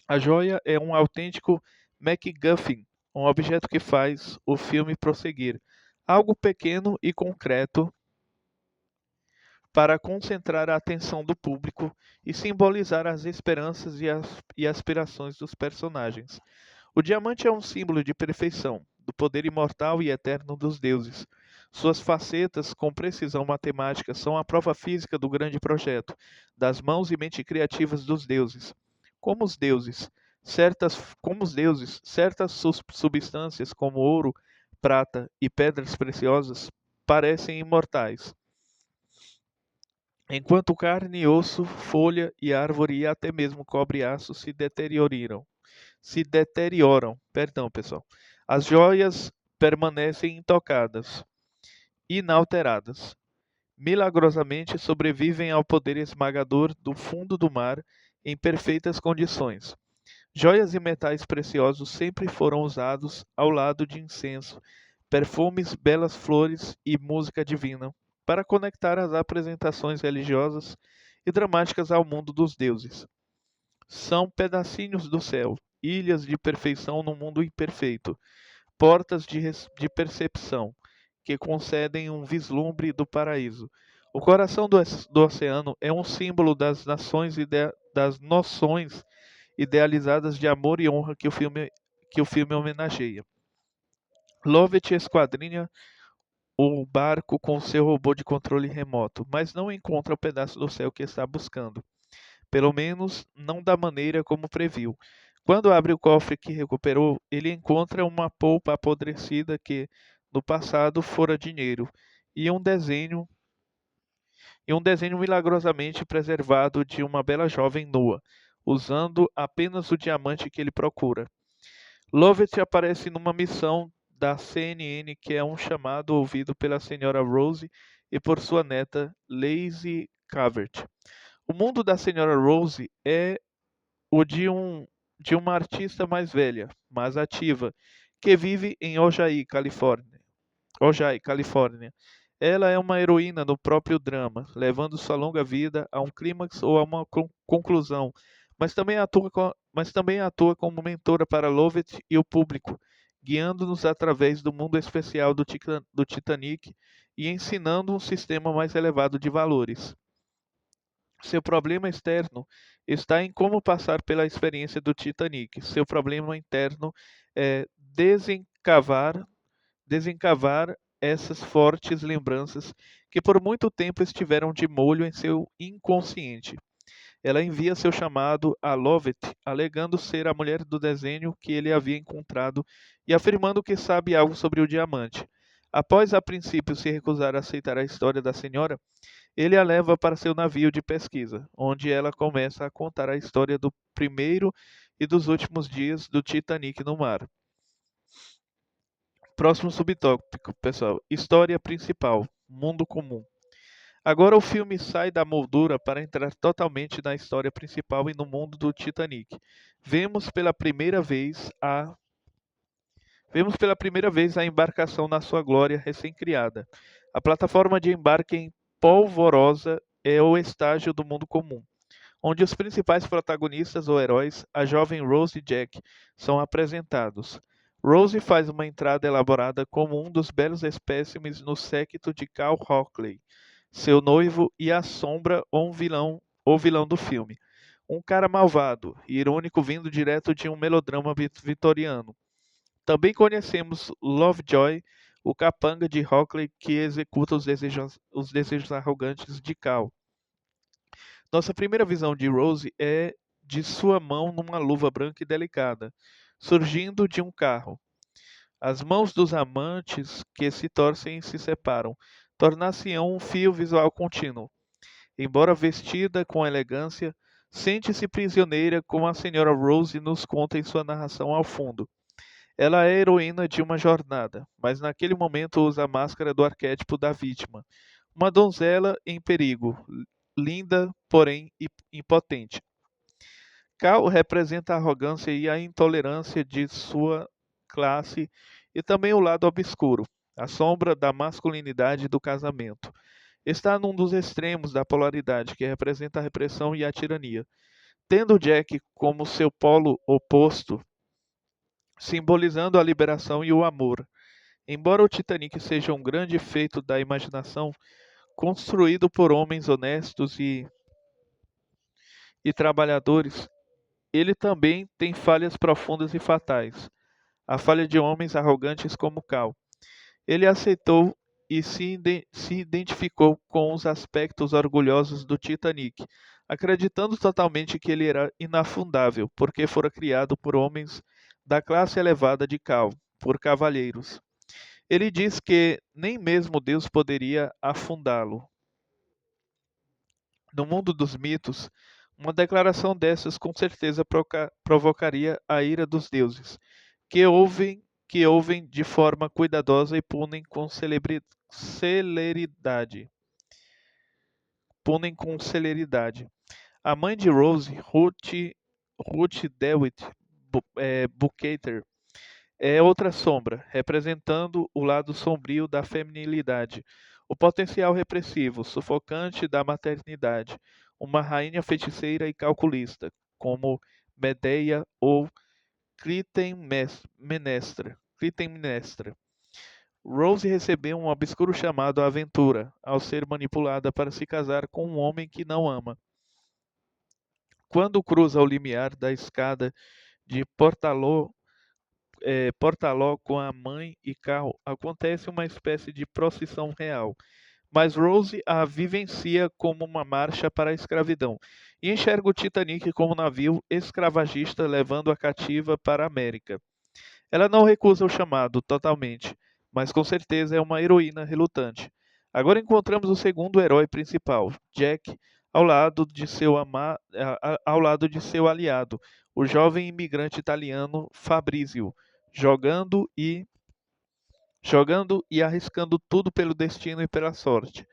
A joia é um autêntico MacGuffin, um objeto que faz o filme prosseguir. Algo pequeno e concreto para concentrar a atenção do público e simbolizar as esperanças e aspirações dos personagens. O diamante é um símbolo de perfeição, do poder imortal e eterno dos deuses. Suas facetas, com precisão matemática, são a prova física do grande projeto, das mãos e mente criativas dos deuses. Como os deuses, certas substâncias como ouro, prata e pedras preciosas parecem imortais, enquanto carne, osso, folha e árvore e até mesmo cobre e aço se deterioram, pessoal. As joias permanecem intocadas, inalteradas. Milagrosamente sobrevivem ao poder esmagador do fundo do mar em perfeitas condições. Joias e metais preciosos sempre foram usados ao lado de incenso, perfumes, belas flores e música divina, para conectar as apresentações religiosas e dramáticas ao mundo dos deuses. São pedacinhos do céu, ilhas de perfeição no mundo imperfeito, portas de percepção, que concedem um vislumbre do paraíso. O coração do oceano é um símbolo das noções idealizadas de amor e honra que o filme homenageia. Lovett esquadrinha o barco com seu robô de controle remoto, mas não encontra o pedaço do céu que está buscando. Pelo menos não da maneira como previu. Quando abre o cofre que recuperou, ele encontra uma polpa apodrecida que, no passado, fora dinheiro, e um desenho milagrosamente preservado de uma bela jovem nua, usando apenas o diamante que ele procura. Lovett aparece numa missão da CNN que é um chamado ouvido pela senhora Rose e por sua neta Lacey Cavert. O mundo da senhora Rose é o de uma artista mais velha, mas ativa, que vive em Ojai, Califórnia. Ela é uma heroína no próprio drama, levando sua longa vida a um clímax ou a uma conclusão, mas também atua como mentora para Lovett e o público, guiando-nos através do mundo especial do Titanic e ensinando um sistema mais elevado de valores. Seu problema externo está em como passar pela experiência do Titanic. Seu problema interno é desencavar essas fortes lembranças que por muito tempo estiveram de molho em seu inconsciente. Ela envia seu chamado a Lovett, alegando ser a mulher do desenho que ele havia encontrado e afirmando que sabe algo sobre o diamante. Após a princípio se recusar a aceitar a história da senhora, ele a leva para seu navio de pesquisa, onde ela começa a contar a história do primeiro e dos últimos dias do Titanic no mar. Próximo subtópico, pessoal. História principal. Mundo comum. Agora o filme sai da moldura para entrar totalmente na história principal e no mundo do Titanic. Vemos pela primeira vez a Vemos pela primeira vez a embarcação na sua glória recém-criada. A plataforma de embarque em Polvorosa é o estágio do mundo comum, onde os principais protagonistas ou heróis, a jovem Rose e Jack, são apresentados. Rose faz uma entrada elaborada como um dos belos espécimes no séquito de Cal Hockley, seu noivo e a sombra ou vilão do filme. Um cara malvado e irônico vindo direto de um melodrama vitoriano. Também conhecemos Lovejoy, o capanga de Hockley que executa os desejos arrogantes de Cal. Nossa primeira visão de Rose é de sua mão numa luva branca e delicada, surgindo de um carro. As mãos dos amantes que se torcem e se separam tornar-se-ão um fio visual contínuo. Embora vestida com elegância, sente-se prisioneira como a senhora Rose nos conta em sua narração ao fundo. Ela é a heroína de uma jornada, mas naquele momento usa a máscara do arquétipo da vítima. Uma donzela em perigo, linda, porém impotente. Cal representa a arrogância e a intolerância de sua classe e também o lado obscuro, a sombra da masculinidade do casamento. Está num dos extremos da polaridade que representa a repressão e a tirania, tendo Jack como seu polo oposto, simbolizando a liberação e o amor. Embora o Titanic seja um grande feito da imaginação, construído por homens honestos e trabalhadores, ele também tem falhas profundas e fatais. A falha de homens arrogantes como Cal. Ele aceitou e se identificou com os aspectos orgulhosos do Titanic, acreditando totalmente que ele era inafundável, porque fora criado por homens da classe elevada de Cal, por cavalheiros. Ele diz que nem mesmo Deus poderia afundá-lo. No mundo dos mitos, uma declaração dessas com certeza provocaria a ira dos deuses, que ouvem de forma cuidadosa e Punem com celeridade. A mãe de Rose, Ruth Dewitt Bukater, é outra sombra, representando o lado sombrio da feminilidade, o potencial repressivo, sufocante da maternidade, uma rainha feiticeira e calculista, como Medeia ou Clitemnestra. Rose recebeu um obscuro chamado à aventura, ao ser manipulada para se casar com um homem que não ama. Quando cruza o limiar da escada de Portaló com a mãe e Cal, acontece uma espécie de procissão real. Mas Rose a vivencia como uma marcha para a escravidão e enxerga o Titanic como um navio escravagista levando a cativa para a América. Ela não recusa o chamado totalmente, mas com certeza é uma heroína relutante. Agora encontramos o segundo herói principal, Jack, ao lado de seu aliado, o jovem imigrante italiano Fabrizio, jogando e jogando e arriscando tudo pelo destino e pela sorte.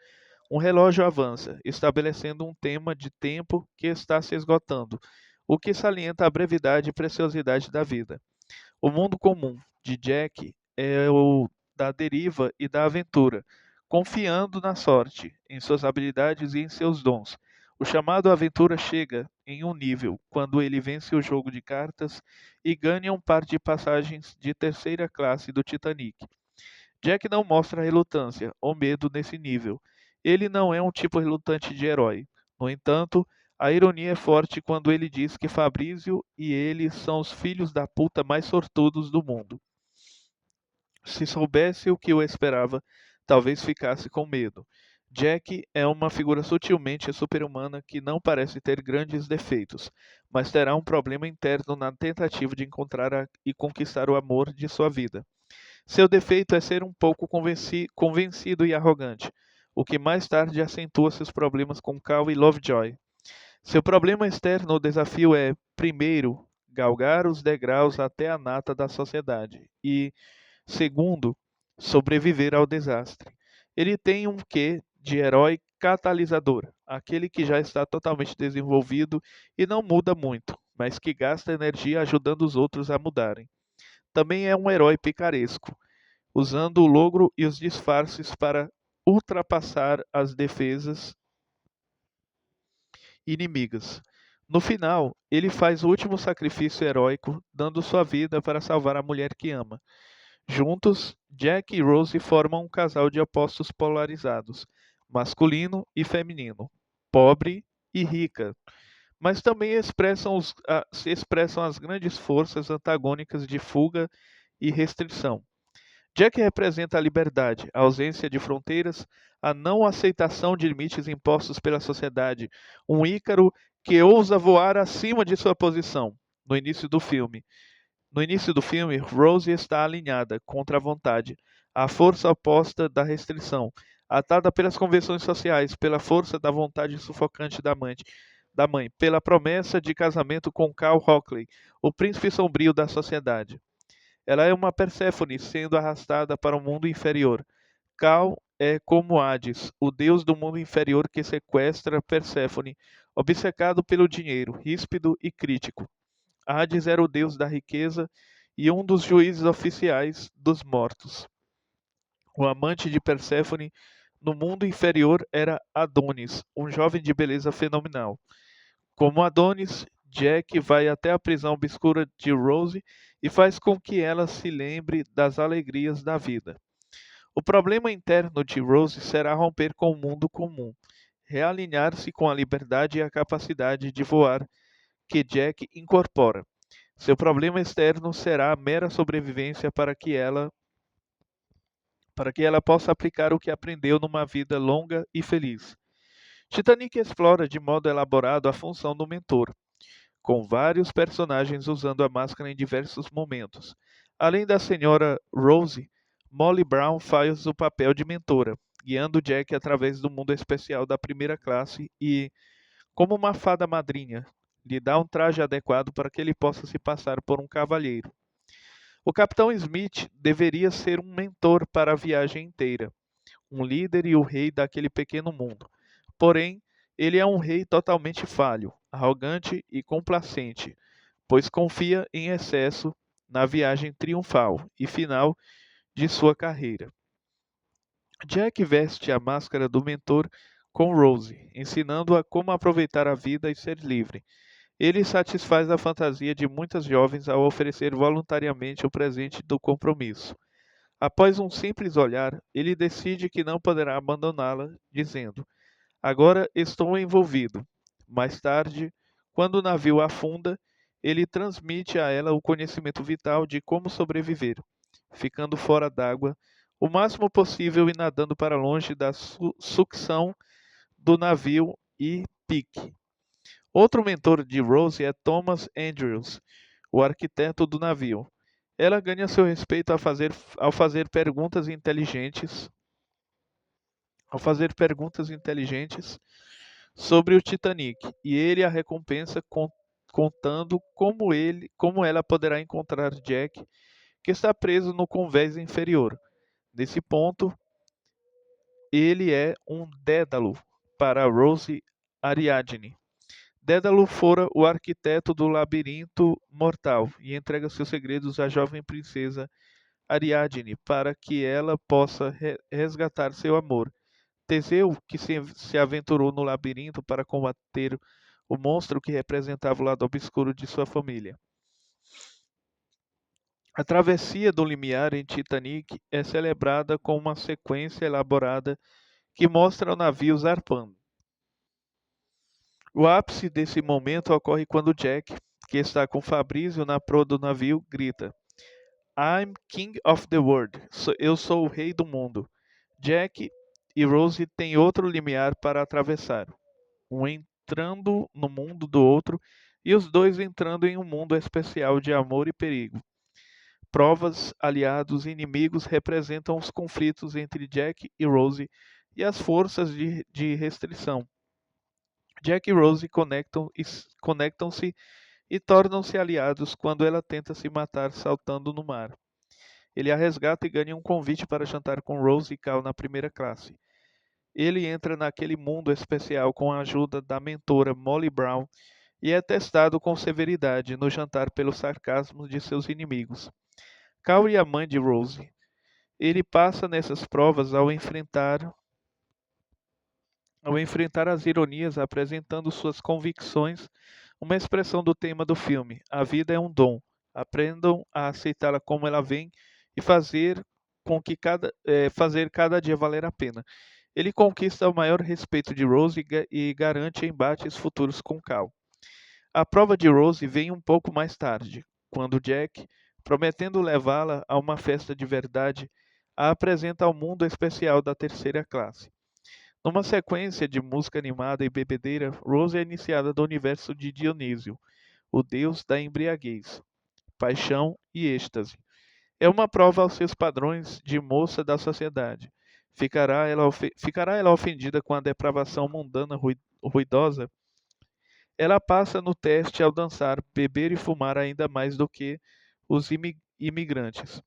Um relógio avança, estabelecendo um tema de tempo que está se esgotando, o que salienta a brevidade e preciosidade da vida. O mundo comum de Jack é o da deriva e da aventura, confiando na sorte, em suas habilidades e em seus dons. O chamado aventura chega em um nível quando ele vence o jogo de cartas e ganha um par de passagens de terceira classe do Titanic. Jack não mostra relutância ou medo nesse nível. Ele não é um tipo relutante de herói. No entanto, a ironia é forte quando ele diz que Fabrizio e ele são os filhos da puta mais sortudos do mundo. Se soubesse o que o esperava, talvez ficasse com medo. Jack é uma figura sutilmente super-humana que não parece ter grandes defeitos, mas terá um problema interno na tentativa de encontrar e conquistar o amor de sua vida. Seu defeito é ser um pouco convencido e arrogante, o que mais tarde acentua seus problemas com Cal e Lovejoy. Seu problema externo ou desafio é, primeiro, galgar os degraus até a nata da sociedade e, segundo, sobreviver ao desastre. Ele tem um quê de herói catalisador, aquele que já está totalmente desenvolvido e não muda muito, mas que gasta energia ajudando os outros a mudarem. Também é um herói picaresco, usando o logro e os disfarces para ultrapassar as defesas inimigas. No final, ele faz o último sacrifício heróico, dando sua vida para salvar a mulher que ama. Juntos, Jack e Rose formam um casal de opostos polarizados, masculino e feminino, pobre e rica, mas também se expressam as grandes forças antagônicas de fuga e restrição. Jack representa a liberdade, a ausência de fronteiras, a não aceitação de limites impostos pela sociedade, um Ícaro que ousa voar acima de sua posição. No início do filme, no início do filme, Rose está alinhada contra a vontade, a força oposta da restrição, atada pelas convenções sociais, pela força da vontade sufocante da mãe, pela promessa de casamento com Cal Hockley, o príncipe sombrio da sociedade. Ela é uma Perséfone sendo arrastada para o mundo inferior. Cal é como Hades, o deus do mundo inferior que sequestra Perséfone, obcecado pelo dinheiro, ríspido e crítico. Hades era o deus da riqueza e um dos juízes oficiais dos mortos. O amante de Perséfone no mundo inferior era Adonis, um jovem de beleza fenomenal. Como Adonis, Jack vai até a prisão obscura de Rose e faz com que ela se lembre das alegrias da vida. O problema interno de Rose será romper com o mundo comum, realinhar-se com a liberdade e a capacidade de voar que Jack incorpora. Seu problema externo será a mera sobrevivência para que ela possa aplicar o que aprendeu numa vida longa e feliz. Titanic explora de modo elaborado a função do mentor, com vários personagens usando a máscara em diversos momentos. Além da senhora Rose, Molly Brown faz o papel de mentora, guiando Jack através do mundo especial da primeira classe e, como uma fada madrinha, lhe dá um traje adequado para que ele possa se passar por um cavalheiro. O Capitão Smith deveria ser um mentor para a viagem inteira, um líder e o rei daquele pequeno mundo. Porém, ele é um rei totalmente falho, arrogante e complacente, pois confia em excesso na viagem triunfal e final de sua carreira. Jack veste a máscara do mentor com Rose, ensinando-a como aproveitar a vida e ser livre. Ele satisfaz a fantasia de muitas jovens ao oferecer voluntariamente o presente do compromisso. Após um simples olhar, ele decide que não poderá abandoná-la, dizendo: Agora estou envolvido. Mais tarde, quando o navio afunda, ele transmite a ela o conhecimento vital de como sobreviver, ficando fora d'água o máximo possível e nadando para longe da sucção do navio e pique. Outro mentor de Rose é Thomas Andrews, o arquiteto do navio. Ela ganha seu respeito ao fazer perguntas inteligentes, sobre o Titanic, e ele a recompensa contando como ela poderá encontrar Jack, que está preso no convés inferior. Nesse ponto, ele é um Dédalo para Rose Ariadne. Dédalo fora o arquiteto do labirinto mortal e entrega seus segredos à jovem princesa Ariadne para que ela possa resgatar seu amor. Teseu, que se aventurou no labirinto para combater o monstro que representava o lado obscuro de sua família. A travessia do limiar em Titanic é celebrada com uma sequência elaborada que mostra o navio zarpando. O ápice desse momento ocorre quando Jack, que está com Fabrício na proa do navio, grita: I'm King of the World. Eu sou o rei do mundo. Jack e Rose têm outro limiar para atravessar, um entrando no mundo do outro e os dois entrando em um mundo especial de amor e perigo. Provas, aliados e inimigos representam os conflitos entre Jack e Rose e as forças de restrição. Jack e Rose conectam-se e tornam-se aliados quando ela tenta se matar saltando no mar. Ele a resgata e ganha um convite para jantar com Rose e Cal na primeira classe. Ele entra naquele mundo especial com a ajuda da mentora Molly Brown e é testado com severidade no jantar pelo sarcasmo de seus inimigos, Cal e a mãe de Rose. Ele passa nessas provas ao enfrentar as ironias apresentando suas convicções, uma expressão do tema do filme: A vida é um dom. Aprendam a aceitá-la como ela vem e fazer cada dia valer a pena. Ele conquista o maior respeito de Rose e garante embates futuros com Cal. A prova de Rose vem um pouco mais tarde, quando Jack, prometendo levá-la a uma festa de verdade, a apresenta ao mundo especial da terceira classe. Numa sequência de música animada e bebedeira, Rose é iniciada do universo de Dionísio, o deus da embriaguez, paixão e êxtase. É uma prova aos seus padrões de moça da sociedade. Ficará ela ofendida com a depravação mundana ruidosa? Ela passa no teste ao dançar, beber e fumar ainda mais do que os imigrantes.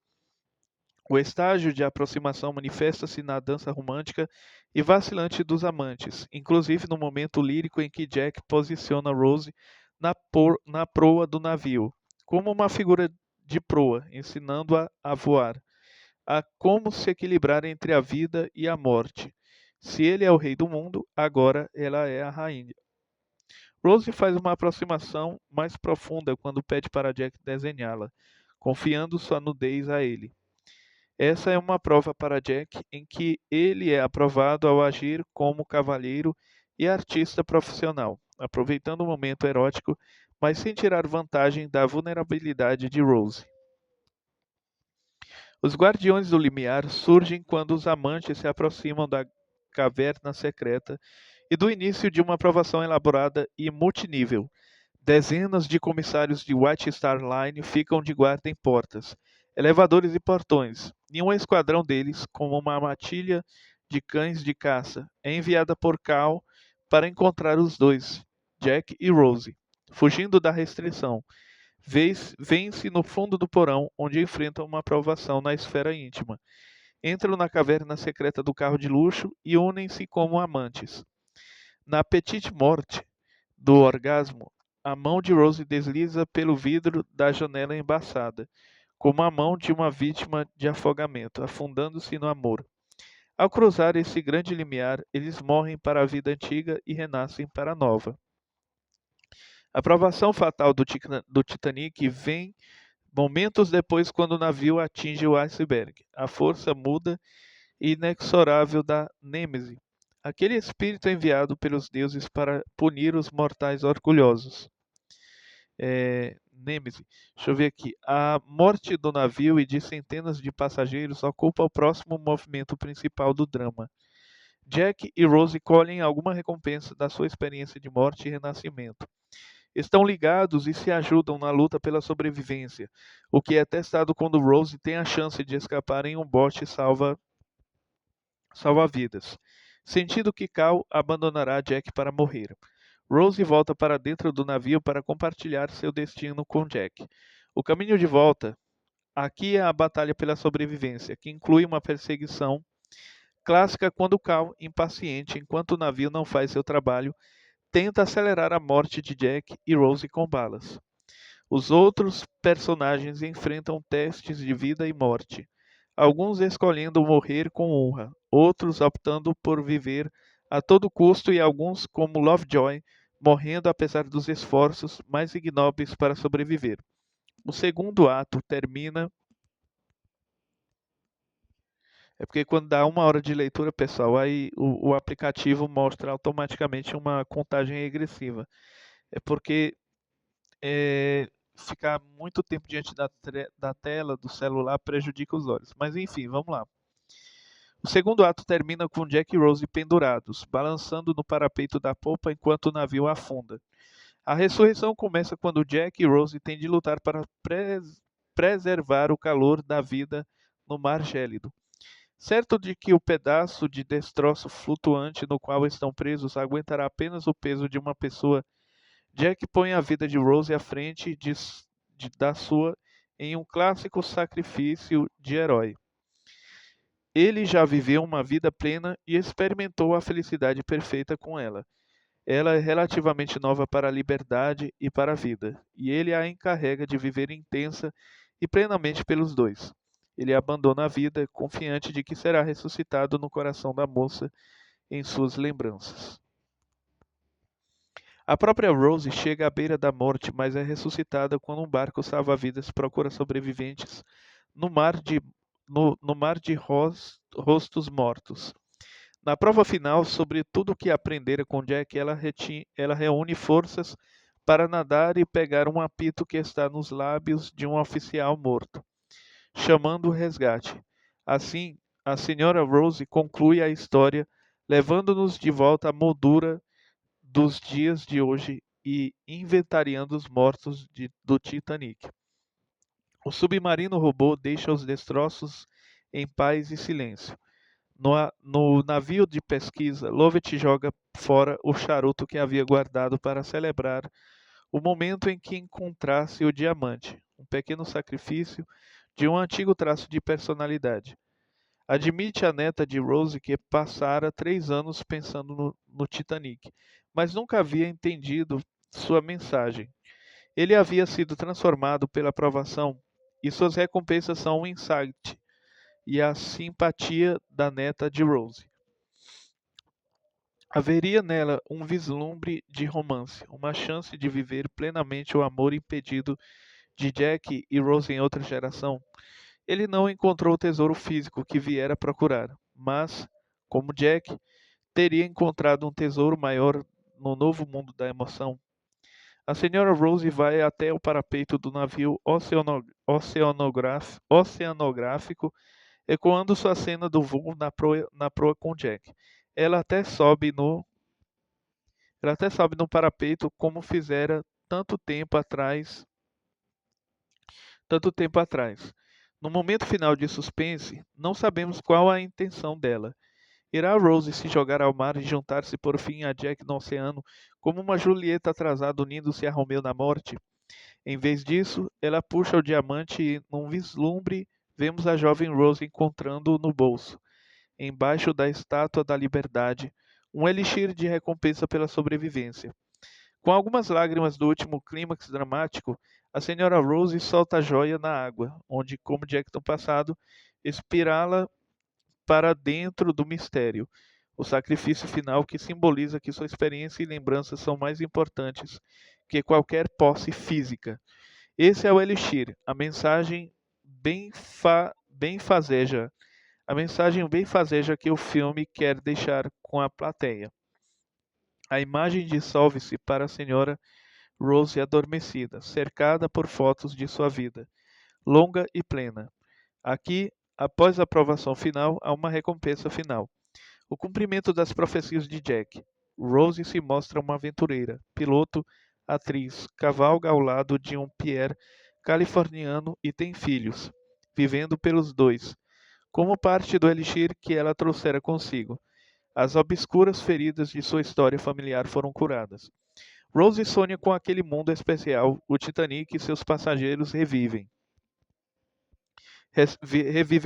O estágio de aproximação manifesta-se na dança romântica e vacilante dos amantes, inclusive no momento lírico em que Jack posiciona Rose na proa do navio, como uma figura de proa, ensinando-a a voar, a como se equilibrar entre a vida e a morte. Se ele é o rei do mundo, agora ela é a rainha. Rose faz uma aproximação mais profunda quando pede para Jack desenhá-la, confiando sua nudez a ele. Essa é uma prova para Jack em que ele é aprovado ao agir como cavalheiro e artista profissional, aproveitando o momento erótico, mas sem tirar vantagem da vulnerabilidade de Rose. Os Guardiões do Limiar surgem quando os amantes se aproximam da caverna secreta e do início de uma aprovação elaborada e multinível. Dezenas de comissários de White Star Line ficam de guarda em portas, elevadores e portões, e um esquadrão deles, como uma matilha de cães de caça, é enviada por Cal para encontrar os dois, Jack e Rose. Fugindo da restrição, vêm-se no fundo do porão, onde enfrentam uma provação na esfera íntima. Entram na caverna secreta do carro de luxo e unem-se como amantes. Na Petite Morte do orgasmo, a mão de Rose desliza pelo vidro da janela embaçada, como a mão de uma vítima de afogamento, afundando-se no amor. Ao cruzar esse grande limiar, eles morrem para a vida antiga e renascem para a nova. A provação fatal do Titanic vem momentos depois, quando o navio atinge o iceberg. A força muda e inexorável da Nêmese, aquele espírito enviado pelos deuses para punir os mortais orgulhosos. Nêmese. Deixa eu ver aqui. A morte do navio e de centenas de passageiros ocupa o próximo movimento principal do drama. Jack e Rose colhem alguma recompensa da sua experiência de morte e renascimento. Estão ligados e se ajudam na luta pela sobrevivência, o que é testado quando Rose tem a chance de escapar em um bote salva-vidas, sentindo que Cal abandonará Jack para morrer. Rose volta para dentro do navio para compartilhar seu destino com Jack. O caminho de volta. Aqui é a batalha pela sobrevivência, que inclui uma perseguição clássica quando Cal, impaciente enquanto o navio não faz seu trabalho, tenta acelerar a morte de Jack e Rose com balas. Os outros personagens enfrentam testes de vida e morte, alguns escolhendo morrer com honra, outros optando por viver a todo custo e alguns, como Lovejoy, morrendo apesar dos esforços mais ignóbeis para sobreviver. O segundo ato termina. É porque quando dá 1 hora de leitura, pessoal, aí o aplicativo mostra automaticamente uma contagem regressiva. É porque ficar muito tempo diante da tela do celular prejudica os olhos. Mas enfim, vamos lá. O segundo ato termina com Jack e Rose pendurados, balançando no parapeito da popa enquanto o navio afunda. A ressurreição começa quando Jack e Rose têm de lutar para preservar o calor da vida no mar gélido. Certo de que o pedaço de destroço flutuante no qual estão presos aguentará apenas o peso de uma pessoa, Jack põe a vida de Rose à frente da sua em um clássico sacrifício de herói. Ele já viveu uma vida plena e experimentou a felicidade perfeita com ela. Ela é relativamente nova para a liberdade e para a vida, e ele a encarrega de viver intensa e plenamente pelos dois. Ele abandona a vida, confiante de que será ressuscitado no coração da moça em suas lembranças. A própria Rose chega à beira da morte, mas é ressuscitada quando um barco salva-vidas procura sobreviventes no mar de, no mar de rostos mortos. Na prova final, sobre tudo o que aprendera com Jack, ela reúne forças para nadar e pegar um apito que está nos lábios de um oficial morto, chamando o resgate. Assim, a senhora Rose conclui a história, levando-nos de volta à moldura dos dias de hoje e inventariando os mortos do Titanic. O submarino robô deixa os destroços em paz e silêncio. No navio de pesquisa, Lovett joga fora o charuto que havia guardado para celebrar o momento em que encontrasse o diamante, um pequeno sacrifício de um antigo traço de personalidade. Admite a neta de Rose que passara 3 anos pensando no Titanic, mas nunca havia entendido sua mensagem. Ele havia sido transformado pela provação e suas recompensas são o insight e a simpatia da neta de Rose. Haveria nela um vislumbre de romance, uma chance de viver plenamente o amor impedido de Jack e Rose em outra geração. Ele não encontrou o tesouro físico que viera procurar, mas, como Jack, teria encontrado um tesouro maior no novo mundo da emoção. A senhora Rose vai até o parapeito do navio oceanográfico, ecoando sua cena do voo na proa com Jack. Ela até sobe no, ela até sobe no parapeito como fizera tanto tempo atrás. No momento final de suspense, não sabemos qual a intenção dela. Irá Rose se jogar ao mar e juntar-se por fim a Jack no oceano, como uma Julieta atrasada unindo-se a Romeu na morte? Em vez disso, ela puxa o diamante e, num vislumbre, vemos a jovem Rose encontrando-o no bolso, embaixo da Estátua da Liberdade, um elixir de recompensa pela sobrevivência. Com algumas lágrimas do último clímax dramático, a senhora Rose solta a joia na água, onde, como Jack no passado, espirala para dentro do mistério, o sacrifício final que simboliza que sua experiência e lembranças são mais importantes que qualquer posse física. Esse é o Elixir, a mensagem benfazeja, a mensagem benfazeja que o filme quer deixar com a plateia. A imagem dissolve-se para a senhora Rose adormecida, cercada por fotos de sua vida, longa e plena. Aqui, após a aprovação final, há uma recompensa final. O cumprimento das profecias de Jack. Rose se mostra uma aventureira, piloto, atriz, cavalga ao lado de um Pierre californiano e tem filhos, vivendo pelos dois, como parte do elixir que ela trouxera consigo. As obscuras feridas de sua história familiar foram curadas. Rose sonha com aquele mundo especial, o Titanic e seus passageiros revivem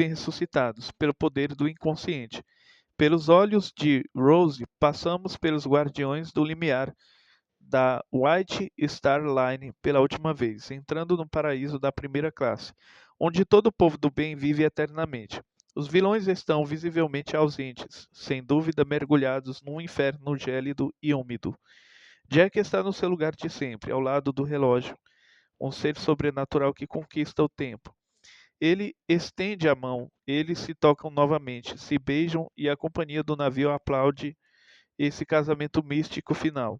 ressuscitados pelo poder do inconsciente. Pelos olhos de Rose, passamos pelos guardiões do limiar da White Star Line pela última vez, entrando no paraíso da primeira classe, onde todo o povo do bem vive eternamente. Os vilões estão visivelmente ausentes, sem dúvida mergulhados num inferno gélido e úmido. Jack está no seu lugar de sempre, ao lado do relógio, um ser sobrenatural que conquista o tempo. Ele estende a mão, eles se tocam novamente, se beijam e a companhia do navio aplaude esse casamento místico final.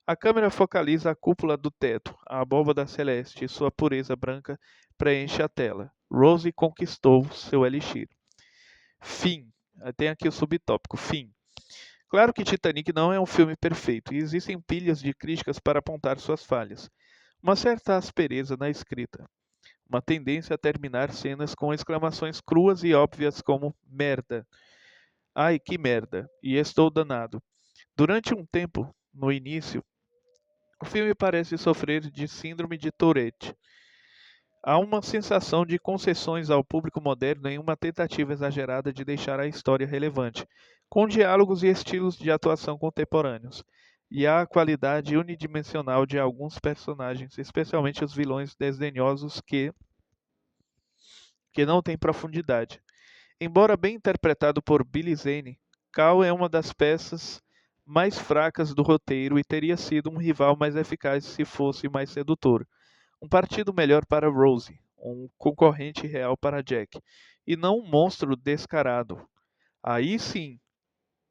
A câmera focaliza a cúpula do teto, a abóbada celeste e sua pureza branca preenche a tela. Rose conquistou seu elixir. Fim. Tem aqui o subtópico, fim. Claro que Titanic não é um filme perfeito e existem pilhas de críticas para apontar suas falhas. Uma certa aspereza na escrita, uma tendência a terminar cenas com exclamações cruas e óbvias como merda. Ai, que merda! E estou danado. Durante um tempo, no início, o filme parece sofrer de síndrome de Tourette. Há uma sensação de concessões ao público moderno em uma tentativa exagerada de deixar a história relevante, com diálogos e estilos de atuação contemporâneos. E há a qualidade unidimensional de alguns personagens, especialmente os vilões desdenhosos que não têm profundidade. Embora bem interpretado por Billy Zane, Cal é uma das peças mais fracas do roteiro e teria sido um rival mais eficaz se fosse mais sedutor. Um partido melhor para Rose, um concorrente real para Jack, e não um monstro descarado. Aí sim,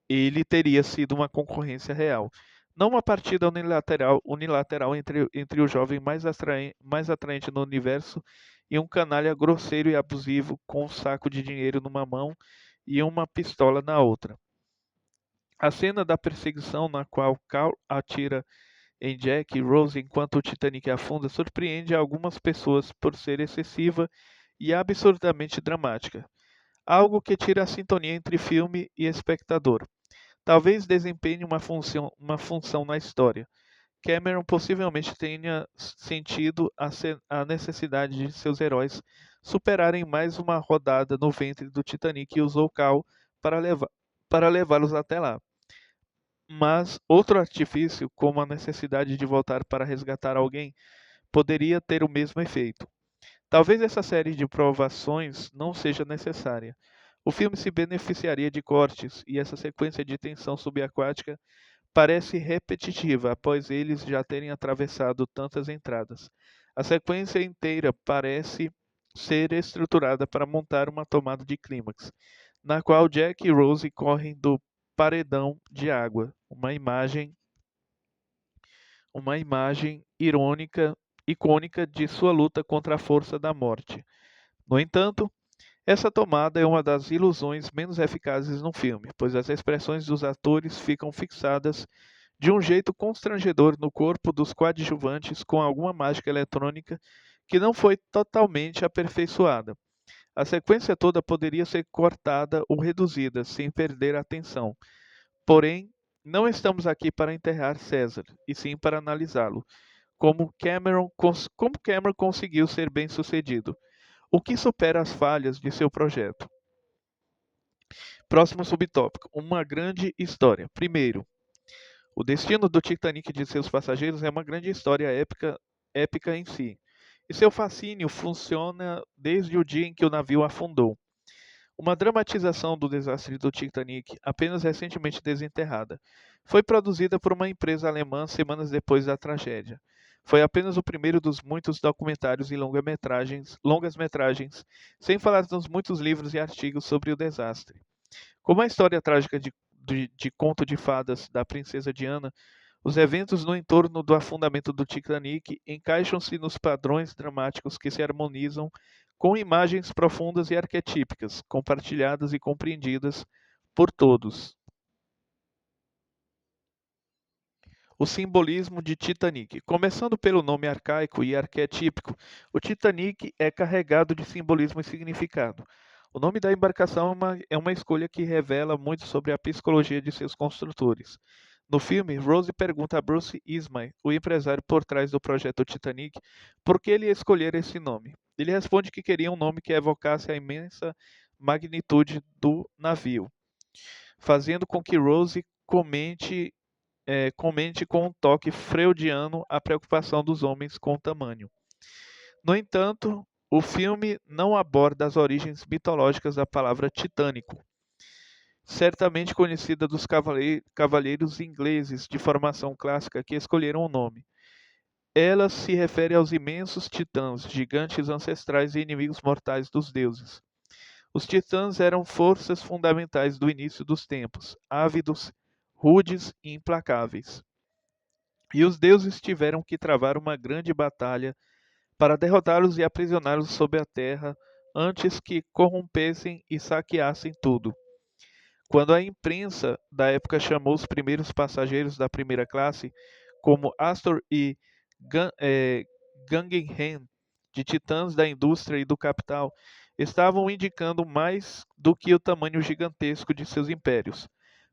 ele teria sido uma concorrência real. Não uma partida unilateral entre o jovem mais atraente no universo e um canalha grosseiro e abusivo com um saco de dinheiro numa mão e uma pistola na outra. A cena da perseguição na qual Cal atira em Jack e Rose enquanto o Titanic afunda surpreende algumas pessoas por ser excessiva e absurdamente dramática, algo que tira a sintonia entre filme e espectador. Talvez desempenhe uma função na história. Cameron possivelmente tenha sentido a necessidade de seus heróis superarem mais uma rodada no ventre do Titanic e usou Cal para levá-los até lá. Mas outro artifício, como a necessidade de voltar para resgatar alguém, poderia ter o mesmo efeito. Talvez essa série de provações não seja necessária. O filme se beneficiaria de cortes, e essa sequência de tensão subaquática parece repetitiva após eles já terem atravessado tantas entradas. A sequência inteira parece ser estruturada para montar uma tomada de clímax, na qual Jack e Rose correm do paredão de água, uma imagem icônica de sua luta contra a força da morte. No entanto, essa tomada é uma das ilusões menos eficazes no filme, pois as expressões dos atores ficam fixadas de um jeito constrangedor no corpo dos coadjuvantes com alguma mágica eletrônica que não foi totalmente aperfeiçoada. A sequência toda poderia ser cortada ou reduzida sem perder a atenção. Porém, não estamos aqui para enterrar César, e sim para analisá-lo. Como Cameron conseguiu ser bem-sucedido? O que supera as falhas de seu projeto? Próximo subtópico: uma grande história. Primeiro, o destino do Titanic e de seus passageiros é uma grande história épica em si, e seu fascínio funciona desde o dia em que o navio afundou. Uma dramatização do desastre do Titanic, apenas recentemente desenterrada, foi produzida por uma empresa alemã semanas depois da tragédia. Foi apenas o primeiro dos muitos documentários e longas-metragens, sem falar dos muitos livros e artigos sobre o desastre. Como a história trágica de Conto de Fadas da Princesa Diana, os eventos no entorno do afundamento do Titanic encaixam-se nos padrões dramáticos que se harmonizam com imagens profundas e arquetípicas, compartilhadas e compreendidas por todos. O simbolismo de Titanic. Começando pelo nome arcaico e arquetípico, o Titanic é carregado de simbolismo e significado. O nome da embarcação é uma escolha que revela muito sobre a psicologia de seus construtores. No filme, Rose pergunta a Bruce Ismay, o empresário por trás do projeto Titanic, por que ele escolher esse nome. Ele responde que queria um nome que evocasse a imensa magnitude do navio, fazendo com que Rose comente com um toque freudiano a preocupação dos homens com o tamanho. No entanto, o filme não aborda as origens mitológicas da palavra titânico, certamente conhecida dos cavalheiros ingleses de formação clássica que escolheram o nome. Ela se refere aos imensos titãs, gigantes ancestrais e inimigos mortais dos deuses. Os titãs eram forças fundamentais do início dos tempos, ávidos, rudes e implacáveis. E os deuses tiveram que travar uma grande batalha para derrotá-los e aprisioná-los sob a terra antes que corrompessem e saqueassem tudo. Quando a imprensa da época chamou os primeiros passageiros da primeira classe, como Astor e Guggenheim, de titãs da indústria e do capital, estavam indicando mais do que o tamanho gigantesco de seus impérios.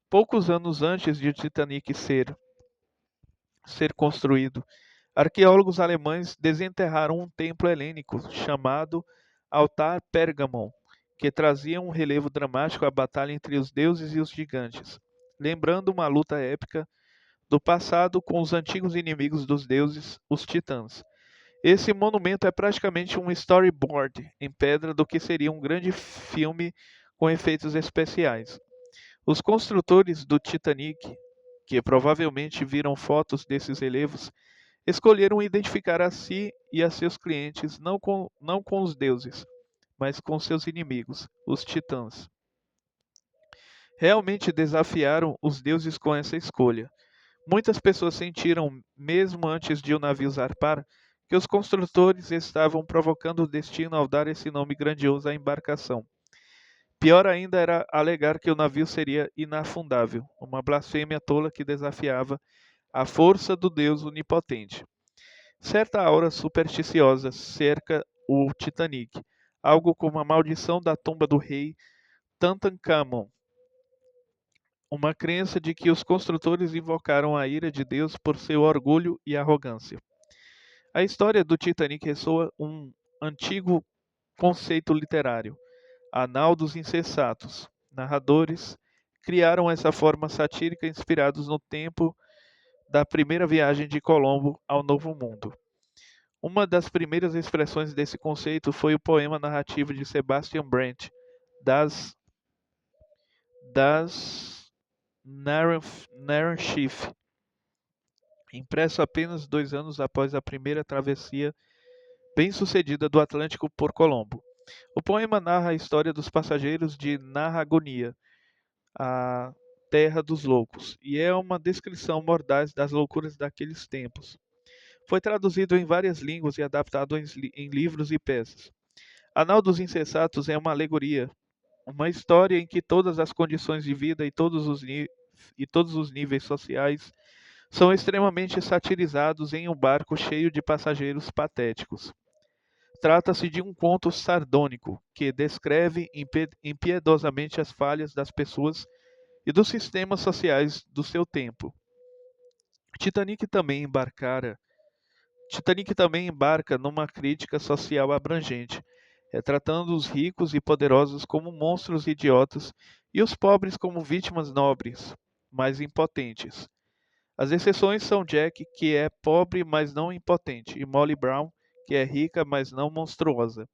Poucos anos antes de o Titanic ser construído, Arqueólogos alemães desenterraram um templo helênico chamado Altar Pergamon, que trazia um relevo dramático à batalha entre os deuses e os gigantes, lembrando uma luta épica do passado com os antigos inimigos dos deuses, os titãs. Esse monumento é praticamente um storyboard em pedra do que seria um grande filme com efeitos especiais. Os construtores do Titanic, que provavelmente viram fotos desses relevos, escolheram identificar a si e a seus clientes não com os deuses, mas com seus inimigos, os titãs. Realmente desafiaram os deuses com essa escolha. Muitas pessoas sentiram, mesmo antes de o navio zarpar, que os construtores estavam provocando o destino ao dar esse nome grandioso à embarcação. Pior ainda era alegar que o navio seria inafundável, uma blasfêmia tola que desafiava a força do Deus onipotente. Certa aura supersticiosa cerca o Titanic, algo como a maldição da tumba do rei Tutankhamon, uma crença de que os construtores invocaram a ira de Deus por seu orgulho e arrogância. A história do Titanic ressoa um antigo conceito literário, a nau dos insensatos. Narradores criaram essa forma satírica inspirados no tempo da primeira viagem de Colombo ao Novo Mundo. Uma das primeiras expressões desse conceito foi o poema narrativo de Sebastian Brent, das Narrenschiff, impresso apenas 2 anos após a primeira travessia bem-sucedida do Atlântico por Colombo. O poema narra a história dos passageiros de Narragansett, a terra dos loucos, e é uma descrição mordaz das loucuras daqueles tempos. Foi traduzido em várias línguas e adaptado em livros e peças. A Nau dos Insensatos é uma alegoria, uma história em que todas as condições de vida e todos os níveis sociais são extremamente satirizados em um barco cheio de passageiros patéticos. Trata-se de um conto sardônico que descreve impiedosamente as falhas das pessoas e dos sistemas sociais do seu tempo. Titanic também embarca numa crítica social abrangente, retratando os ricos e poderosos como monstros idiotas e os pobres como vítimas nobres, mas impotentes. As exceções são Jack, que é pobre, mas não impotente, e Molly Brown, que é rica, mas não monstruosa.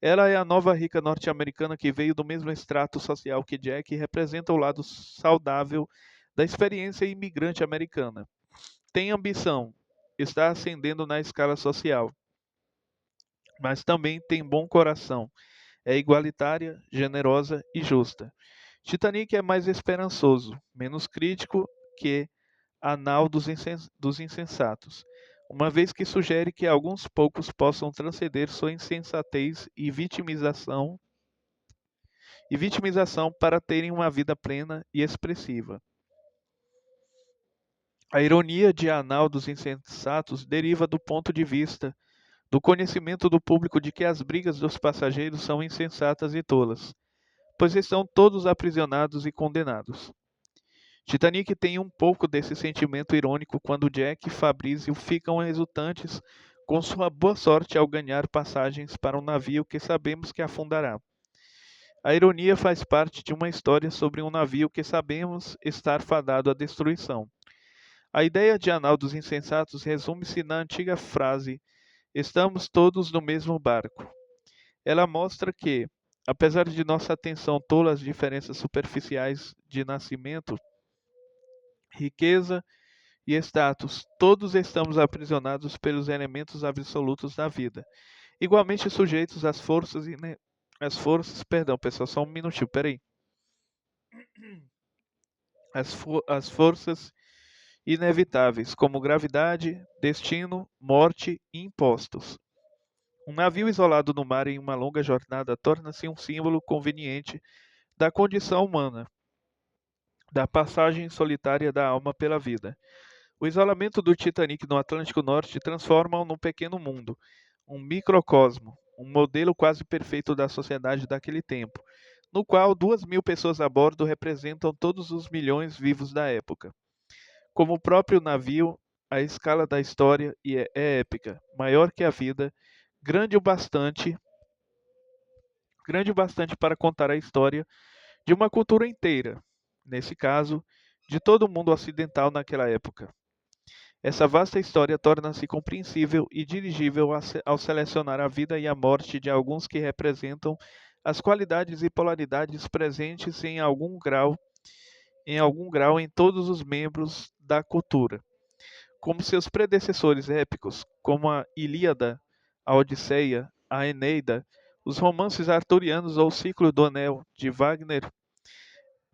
Ela é a nova rica norte-americana que veio do mesmo extrato social que Jack e representa o lado saudável da experiência imigrante americana. Tem ambição, está ascendendo na escala social, mas também tem bom coração, é igualitária, generosa e justa. Titanic é mais esperançoso, menos crítico que a nau dos insensatos, uma vez que sugere que alguns poucos possam transcender sua insensatez e vitimização para terem uma vida plena e expressiva. A ironia de A Nau dos Insensatos deriva do ponto de vista do conhecimento do público de que as brigas dos passageiros são insensatas e tolas, pois estão todos aprisionados e condenados. Titanic tem um pouco desse sentimento irônico quando Jack e Fabrizio ficam exultantes com sua boa sorte ao ganhar passagens para um navio que sabemos que afundará. A ironia faz parte de uma história sobre um navio que sabemos estar fadado à destruição. A ideia de A Nau dos Insensatos resume-se na antiga frase: estamos todos no mesmo barco. Ela mostra que, apesar de nossa atenção tola às diferenças superficiais de nascimento, riqueza e status, todos estamos aprisionados pelos elementos absolutos da vida, igualmente sujeitos perdão, pessoal, só um minutinho, peraí. As forças inevitáveis, como gravidade, destino, morte e impostos. Um navio isolado no mar em uma longa jornada torna-se um símbolo conveniente da condição humana, da passagem solitária da alma pela vida. O isolamento do Titanic no Atlântico Norte transforma-o num pequeno mundo, um microcosmo, um modelo quase perfeito da sociedade daquele tempo, no qual 2.000 pessoas a bordo representam todos os milhões vivos da época. Como o próprio navio, a escala da história e é épica, maior que a vida, grande grande o bastante para contar a história de uma cultura inteira, nesse caso, de todo o mundo ocidental naquela época. Essa vasta história torna-se compreensível e dirigível ao selecionar a vida e a morte de alguns que representam as qualidades e polaridades presentes em algum grau em todos os membros da cultura. Como seus predecessores épicos, como a Ilíada, a Odisseia, a Eneida, os romances arturianos ou o Ciclo do Anel de Wagner,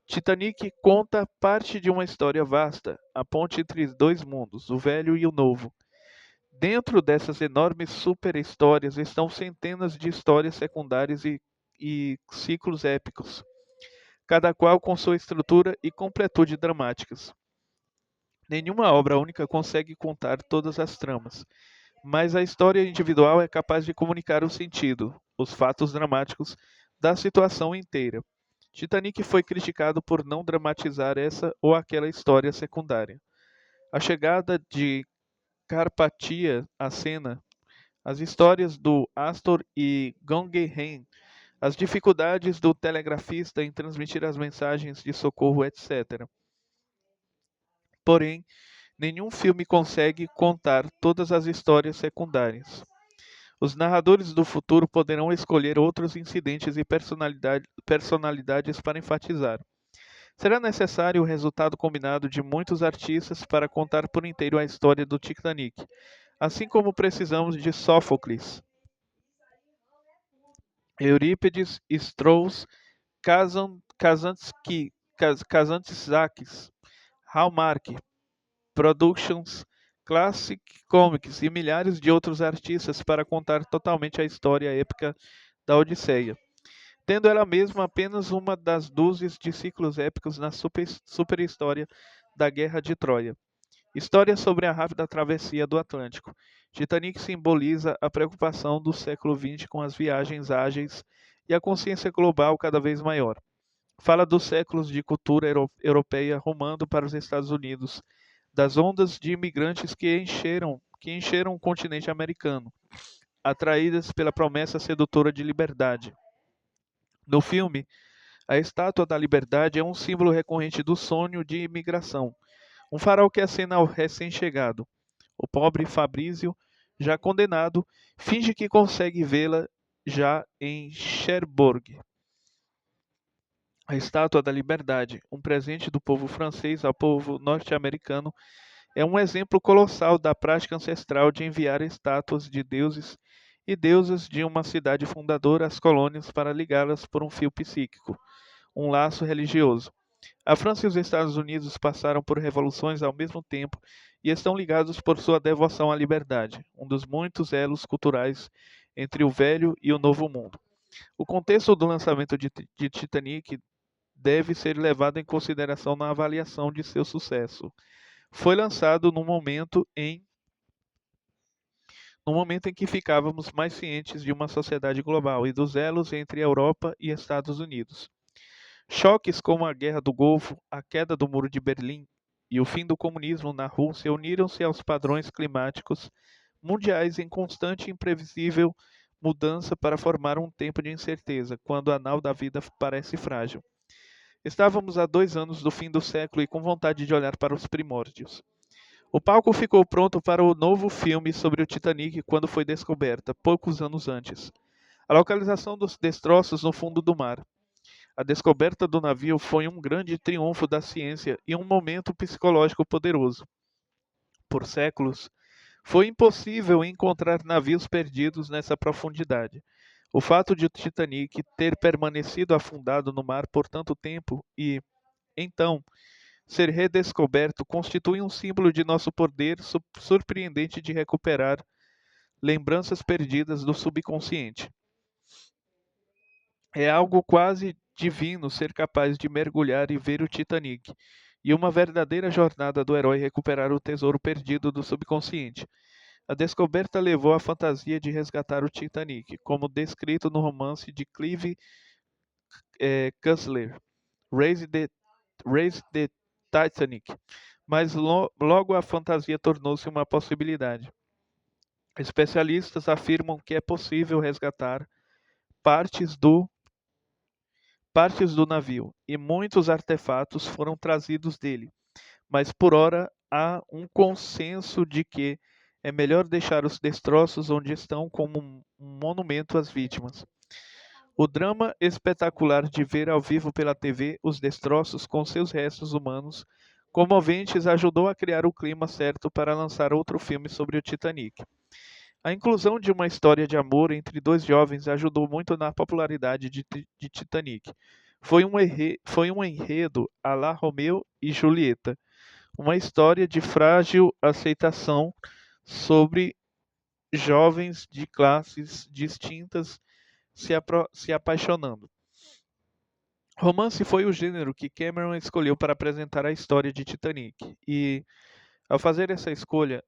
Titanic conta parte de uma história vasta, a ponte entre dois mundos, o velho e o novo. Dentro dessas enormes super-histórias estão centenas de histórias secundárias e ciclos épicos, cada qual com sua estrutura e completude dramáticas. Nenhuma obra única consegue contar todas as tramas, mas a história individual é capaz de comunicar o sentido, os fatos dramáticos da situação inteira. Titanic foi criticado por não dramatizar essa ou aquela história secundária. A chegada de Carpathia à cena, as histórias do Astor e Guggenheim, as dificuldades do telegrafista em transmitir as mensagens de socorro, etc. Porém, nenhum filme consegue contar todas as histórias secundárias. Os narradores do futuro poderão escolher outros incidentes e personalidades para enfatizar. Será necessário o resultado combinado de muitos artistas para contar por inteiro a história do Titanic, assim como precisamos de Sófocles, Eurípides, Strauss, Kazantzakis, Hallmark Productions, Classic Comics e milhares de outros artistas para contar totalmente a história épica da Odisseia, tendo ela mesma apenas uma das dúzias de ciclos épicos na superhistória da Guerra de Troia. História sobre a rápida travessia do Atlântico. Titanic simboliza a preocupação do século XX com as viagens ágeis e a consciência global cada vez maior. Fala dos séculos de cultura europeia rumando para os Estados Unidos, das ondas de imigrantes que encheram o continente americano, atraídas pela promessa sedutora de liberdade. No filme, a Estátua da Liberdade é um símbolo recorrente do sonho de imigração, um farol que acena ao recém-chegado. O pobre Fabrício, já condenado, finge que consegue vê-la já em Cherbourg. A Estátua da Liberdade, um presente do povo francês ao povo norte-americano, é um exemplo colossal da prática ancestral de enviar estátuas de deuses e deusas de uma cidade fundadora às colônias para ligá-las por um fio psíquico, um laço religioso. A França e os Estados Unidos passaram por revoluções ao mesmo tempo e estão ligados por sua devoção à liberdade, um dos muitos elos culturais entre o velho e o novo mundo. O contexto do lançamento de Titanic deve ser levado em consideração na avaliação de seu sucesso. Foi lançado no momento em que ficávamos mais cientes de uma sociedade global e dos elos entre Europa e Estados Unidos. Choques como a Guerra do Golfo, a queda do Muro de Berlim e o fim do comunismo na Rússia uniram-se aos padrões climáticos mundiais em constante e imprevisível mudança para formar um tempo de incerteza, quando a nau da vida parece frágil. Estávamos a 2 anos do fim do século e com vontade de olhar para os primórdios. O palco ficou pronto para o novo filme sobre o Titanic quando foi descoberta, poucos anos antes. A localização dos destroços no fundo do mar. A descoberta do navio foi um grande triunfo da ciência e um momento psicológico poderoso. Por séculos, foi impossível encontrar navios perdidos nessa profundidade. O fato de o Titanic ter permanecido afundado no mar por tanto tempo e, então, ser redescoberto constitui um símbolo de nosso poder surpreendente de recuperar lembranças perdidas do subconsciente. É algo quase divino ser capaz de mergulhar e ver o Titanic, e uma verdadeira jornada do herói recuperar o tesouro perdido do subconsciente. A descoberta levou à fantasia de resgatar o Titanic, como descrito no romance de Clive Cussler, Raise the Titanic, mas logo a fantasia tornou-se uma possibilidade. Especialistas afirmam que é possível resgatar partes do partes do navio, e muitos artefatos foram trazidos dele, mas por ora há um consenso de que é melhor deixar os destroços onde estão como um monumento às vítimas. O drama espetacular de ver ao vivo pela TV os destroços com seus restos humanos comoventes ajudou a criar o clima certo para lançar outro filme sobre o Titanic. A inclusão de uma história de amor entre dois jovens ajudou muito na popularidade de Titanic. Foi um enredo à la Romeu e Julieta, uma história de frágil aceitação sobre jovens de classes distintas se apaixonando. Romance foi o gênero que Cameron escolheu para apresentar a história de Titanic, e, ao fazer essa escolha,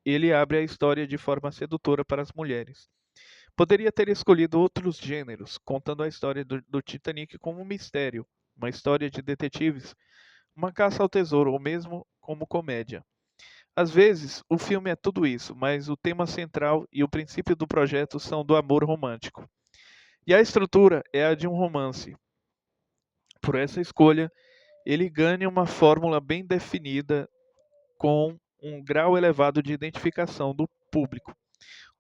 ele abre a história de forma sedutora para as mulheres. Poderia ter escolhido outros gêneros, contando a história do Titanic como um mistério, uma história de detetives, uma caça ao tesouro ou mesmo como comédia. Às vezes, o filme é tudo isso, mas o tema central e o princípio do projeto são do amor romântico. E a estrutura é a de um romance. Por essa escolha, ele ganha uma fórmula bem definida com um grau elevado de identificação do público.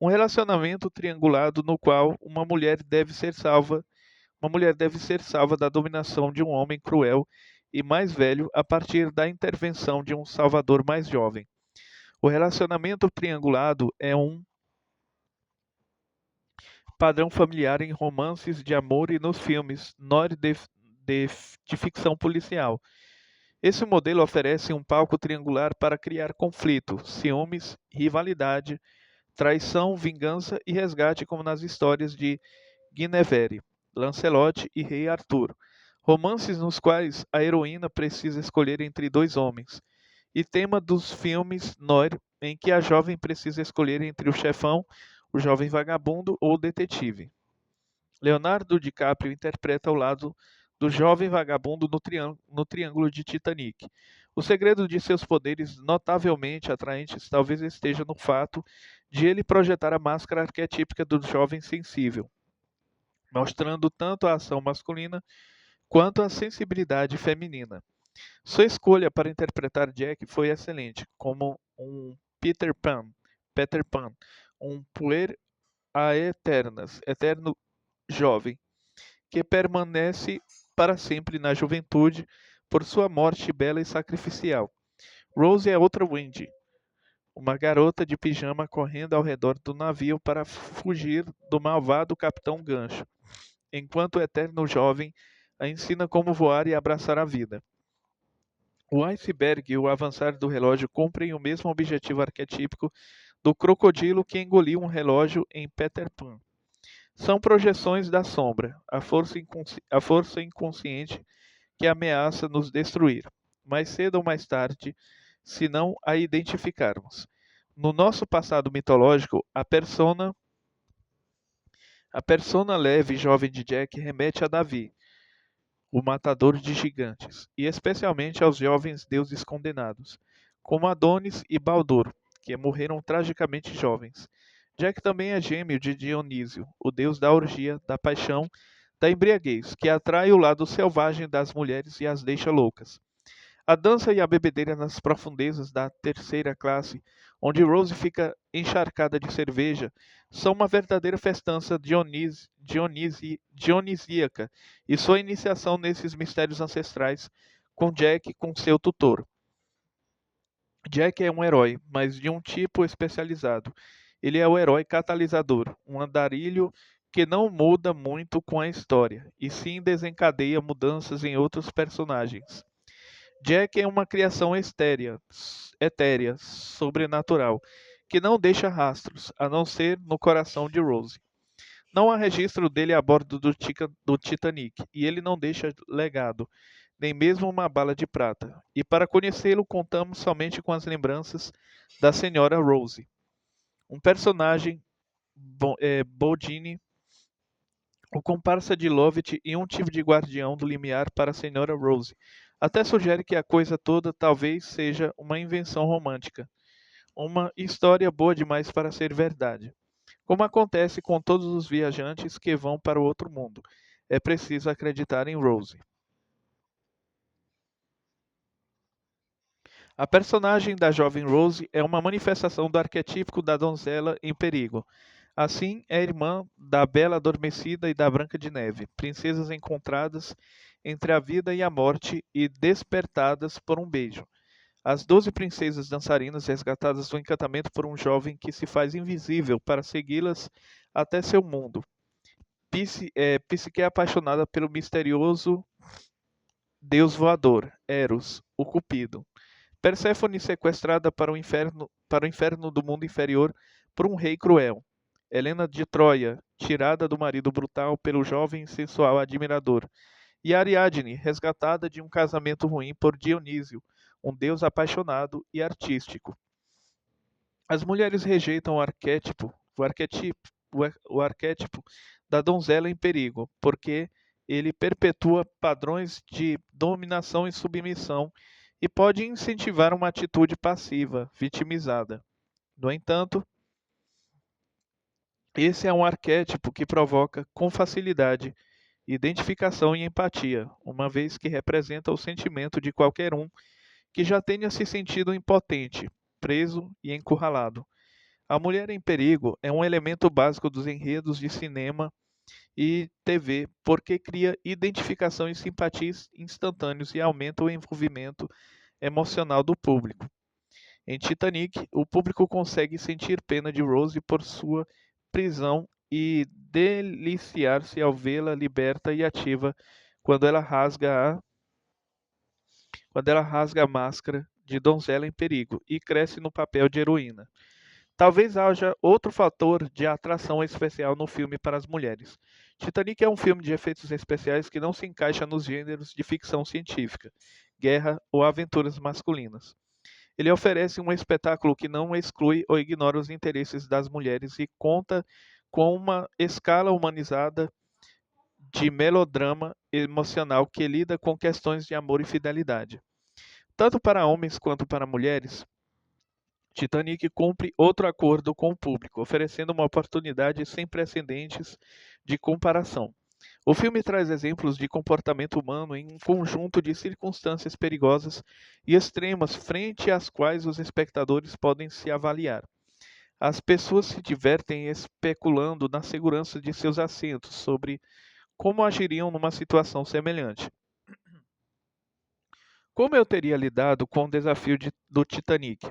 Um relacionamento triangulado no qual uma mulher deve ser salva da dominação de um homem cruel e mais velho a partir da intervenção de um salvador mais jovem. O relacionamento triangulado é um padrão familiar em romances de amor e nos filmes noir de ficção policial. Esse modelo oferece um palco triangular para criar conflito, ciúmes, rivalidade, traição, vingança e resgate, como nas histórias de Guinevere, Lancelot e Rei Arthur. Romances nos quais a heroína precisa escolher entre dois homens. E tema dos filmes noir em que a jovem precisa escolher entre o chefão, o jovem vagabundo ou o detetive. Leonardo DiCaprio interpreta ao lado do jovem vagabundo no Triângulo de Titanic. O segredo de seus poderes notavelmente atraentes talvez esteja no fato de ele projetar a máscara arquetípica do jovem sensível, mostrando tanto a ação masculina quanto a sensibilidade feminina. Sua escolha para interpretar Jack foi excelente, como um Peter Pan, um puer a eterno jovem, que permanece para sempre na juventude por sua morte bela e sacrificial. Rose é outra Wendy, uma garota de pijama correndo ao redor do navio para fugir do malvado Capitão Gancho, enquanto o eterno jovem a ensina como voar e abraçar a vida. O iceberg e o avançar do relógio cumprem o mesmo objetivo arquetípico do crocodilo que engoliu um relógio em Peter Pan. São projeções da sombra, a força inconsciente que ameaça nos destruir, mais cedo ou mais tarde, se não a identificarmos. No nosso passado mitológico, a persona leve e jovem de Jack remete a Davi, o matador de gigantes, e especialmente aos jovens deuses condenados, como Adonis e Baldur, que morreram tragicamente jovens. Jack também é gêmeo de Dionísio, o deus da orgia, da paixão, da embriaguez, que atrai o lado selvagem das mulheres e as deixa loucas. A dança e a bebedeira nas profundezas da terceira classe, onde Rose fica encharcada de cerveja, são uma verdadeira festança dionisíaca, e sua iniciação nesses mistérios ancestrais com Jack com seu tutor. Jack é um herói, mas de um tipo especializado. Ele é o herói catalisador, um andarilho que não muda muito com a história, e sim desencadeia mudanças em outros personagens. Jack é uma criação etérea, sobrenatural, que não deixa rastros, a não ser no coração de Rose. Não há registro dele a bordo do Titanic, e ele não deixa legado, nem mesmo uma bala de prata. E para conhecê-lo, contamos somente com as lembranças da senhora Rose, um personagem Bodini, o comparsa de Lovett e um tipo de guardião do limiar para a senhora Rose, Até sugere que a coisa toda talvez seja uma invenção romântica, uma história boa demais para ser verdade. Como acontece com todos os viajantes que vão para o outro mundo, é preciso acreditar em Rose. A personagem da jovem Rose é uma manifestação do arquetípico da donzela em perigo. Assim, é irmã da Bela Adormecida e da Branca de Neve, princesas encontradas entre a vida e a morte e despertadas por um beijo. As 12 princesas dançarinas resgatadas do encantamento por um jovem que se faz invisível para segui-las até seu mundo. Psique é apaixonada pelo misterioso deus voador, Eros, o Cupido. Perséfone sequestrada para o inferno do mundo inferior por um rei cruel. Helena de Troia, tirada do marido brutal pelo jovem e sensual admirador. E Ariadne, resgatada de um casamento ruim por Dionísio, um deus apaixonado e artístico. As mulheres rejeitam o arquétipo da donzela em perigo, porque ele perpetua padrões de dominação e submissão e pode incentivar uma atitude passiva, vitimizada. No entanto, esse é um arquétipo que provoca com facilidade identificação e empatia, uma vez que representa o sentimento de qualquer um que já tenha se sentido impotente, preso e encurralado. A mulher em perigo é um elemento básico dos enredos de cinema e TV porque cria identificação e simpatias instantâneos e aumenta o envolvimento emocional do público. Em Titanic, o público consegue sentir pena de Rose por sua prisão e deliciar-se ao vê-la liberta e ativa quando ela rasga a quando ela rasga a máscara de donzela em perigo e cresce no papel de heroína. Talvez haja outro fator de atração especial no filme para as mulheres. Titanic é um filme de efeitos especiais que não se encaixa nos gêneros de ficção científica, guerra ou aventuras masculinas. Ele oferece um espetáculo que não exclui ou ignora os interesses das mulheres e conta com uma escala humanizada de melodrama emocional que lida com questões de amor e fidelidade. Tanto para homens quanto para mulheres, Titanic cumpre outro acordo com o público, oferecendo uma oportunidade sem precedentes de comparação. O filme traz exemplos de comportamento humano em um conjunto de circunstâncias perigosas e extremas frente às quais os espectadores podem se avaliar. As pessoas se divertem especulando na segurança de seus assentos sobre como agiriam numa situação semelhante. Como eu teria lidado com o desafio do Titanic?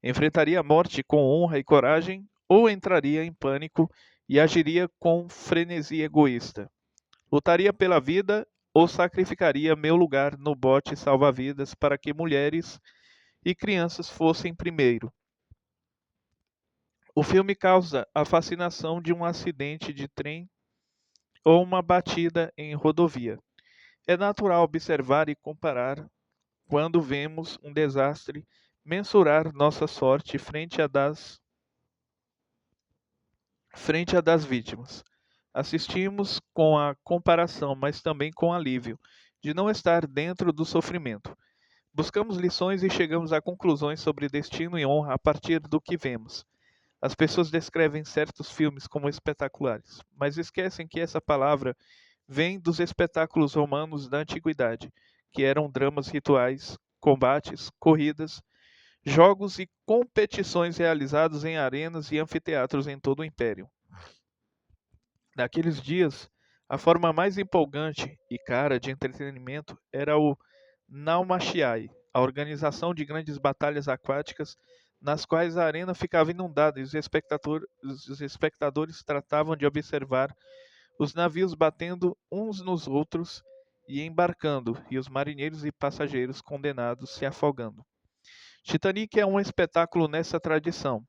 Enfrentaria a morte com honra e coragem ou entraria em pânico e agiria com frenesi egoísta? Lutaria pela vida ou sacrificaria meu lugar no bote salva-vidas para que mulheres e crianças fossem primeiro? O filme causa a fascinação de um acidente de trem ou uma batida em rodovia. É natural observar e comparar quando vemos um desastre, mensurar nossa sorte frente à das vítimas. Assistimos com a comparação, mas também com alívio, de não estar dentro do sofrimento. Buscamos lições e chegamos a conclusões sobre destino e honra a partir do que vemos. As pessoas descrevem certos filmes como espetaculares, mas esquecem que essa palavra vem dos espetáculos romanos da antiguidade, que eram dramas rituais, combates, corridas, jogos e competições realizados em arenas e anfiteatros em todo o império. Naqueles dias, a forma mais empolgante e cara de entretenimento era o Naumachiai, a organização de grandes batalhas aquáticas nas quais a arena ficava inundada e os espectadores tratavam de observar os navios batendo uns nos outros e embarcando, e os marinheiros e passageiros condenados se afogando. Titanic é um espetáculo nessa tradição.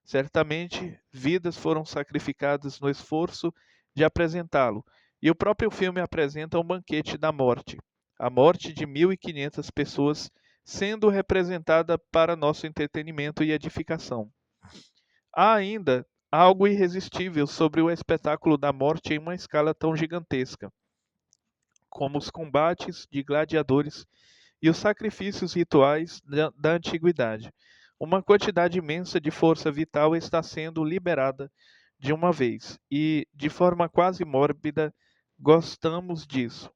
Certamente, vidas foram sacrificadas no esforço de apresentá-lo, e o próprio filme apresenta um banquete da morte, a morte de 1.500 pessoas sendo representada para nosso entretenimento e edificação. Há ainda algo irresistível sobre o espetáculo da morte em uma escala tão gigantesca. como os combates de gladiadores e os sacrifícios rituais da antiguidade. Uma quantidade imensa de força vital está sendo liberada de uma vez, e, de forma quase mórbida, gostamos disso.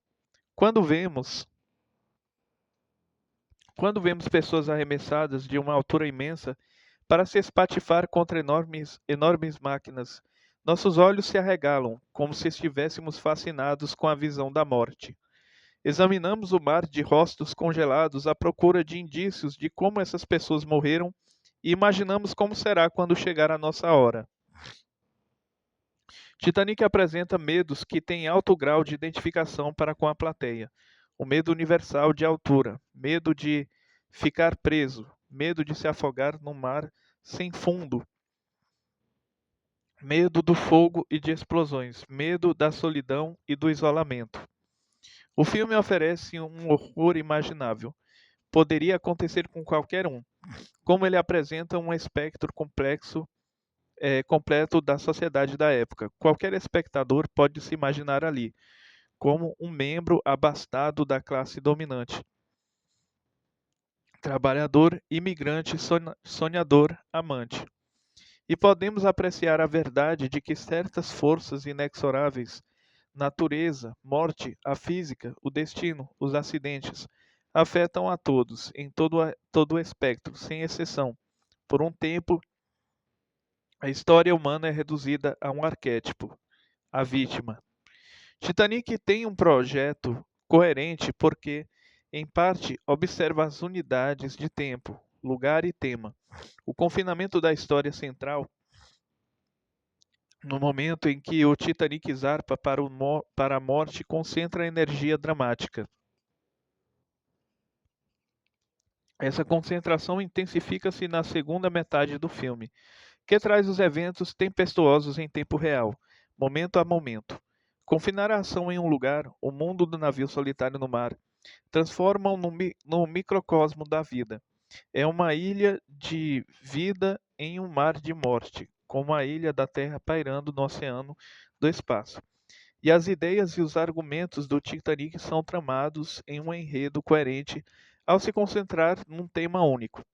Quando vemos Quando vemos pessoas arremessadas de uma altura imensa para se espatifar contra enormes máquinas, nossos olhos se arregalam, como se estivéssemos fascinados com a visão da morte. Examinamos o mar de rostos congelados à procura de indícios de como essas pessoas morreram e imaginamos como será quando chegar a nossa hora. Titanic apresenta medos que têm alto grau de identificação para com a plateia. O medo universal de altura, medo de ficar preso, medo de se afogar no mar sem fundo, medo do fogo e de explosões, medo da solidão e do isolamento. O filme oferece um horror imaginável. Poderia acontecer com qualquer um, como ele apresenta um espectro completo da sociedade da época. Qualquer espectador pode se imaginar ali, como um membro abastado da classe dominante. Trabalhador, imigrante, sonhador, amante. E podemos apreciar a verdade de que certas forças inexoráveis, natureza, morte, a física, o destino, os acidentes, afetam a todos, em todo o espectro, sem exceção. Por um tempo, a história humana é reduzida a um arquétipo, a vítima. Titanic tem um projeto coerente porque, em parte, observa as unidades de tempo, lugar e tema. O confinamento da história central, no momento em que o Titanic zarpa para a morte, concentra a energia dramática. Essa concentração intensifica-se na segunda metade do filme, que traz os eventos tempestuosos em tempo real, momento a momento. Confinar a ação em um lugar, o mundo do navio solitário no mar, transformam no microcosmo da vida. É uma ilha de vida em um mar de morte, como a ilha da Terra pairando no oceano do espaço. E as ideias e os argumentos do Titanic são tramados em um enredo coerente ao se concentrar num tema único,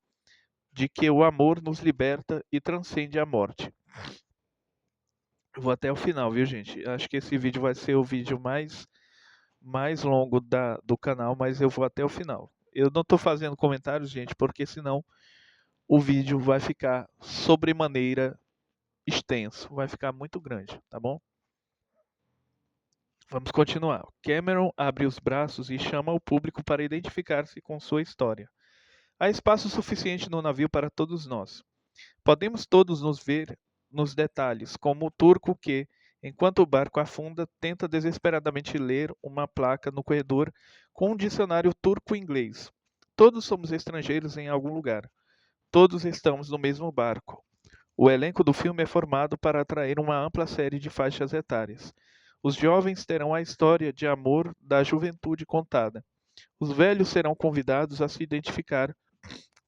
de que o amor nos liberta e transcende a morte. Eu vou até o final, viu, gente? Acho que esse vídeo vai ser o vídeo mais longo do canal, mas eu vou até o final. Eu não estou fazendo comentários, gente, porque senão o vídeo vai ficar sobremaneira extenso, vai ficar muito grande, tá bom? Vamos continuar. Cameron abre os braços e chama o público para identificar-se com sua história. Há espaço suficiente no navio para todos nós. Podemos todos nos ver nos detalhes, como o turco que, enquanto o barco afunda, tenta desesperadamente ler uma placa no corredor com um dicionário turco-inglês. Todos somos estrangeiros em algum lugar. Todos estamos no mesmo barco. O elenco do filme é formado para atrair uma ampla série de faixas etárias. Os jovens terão a história de amor da juventude contada. Os velhos serão convidados a se identificar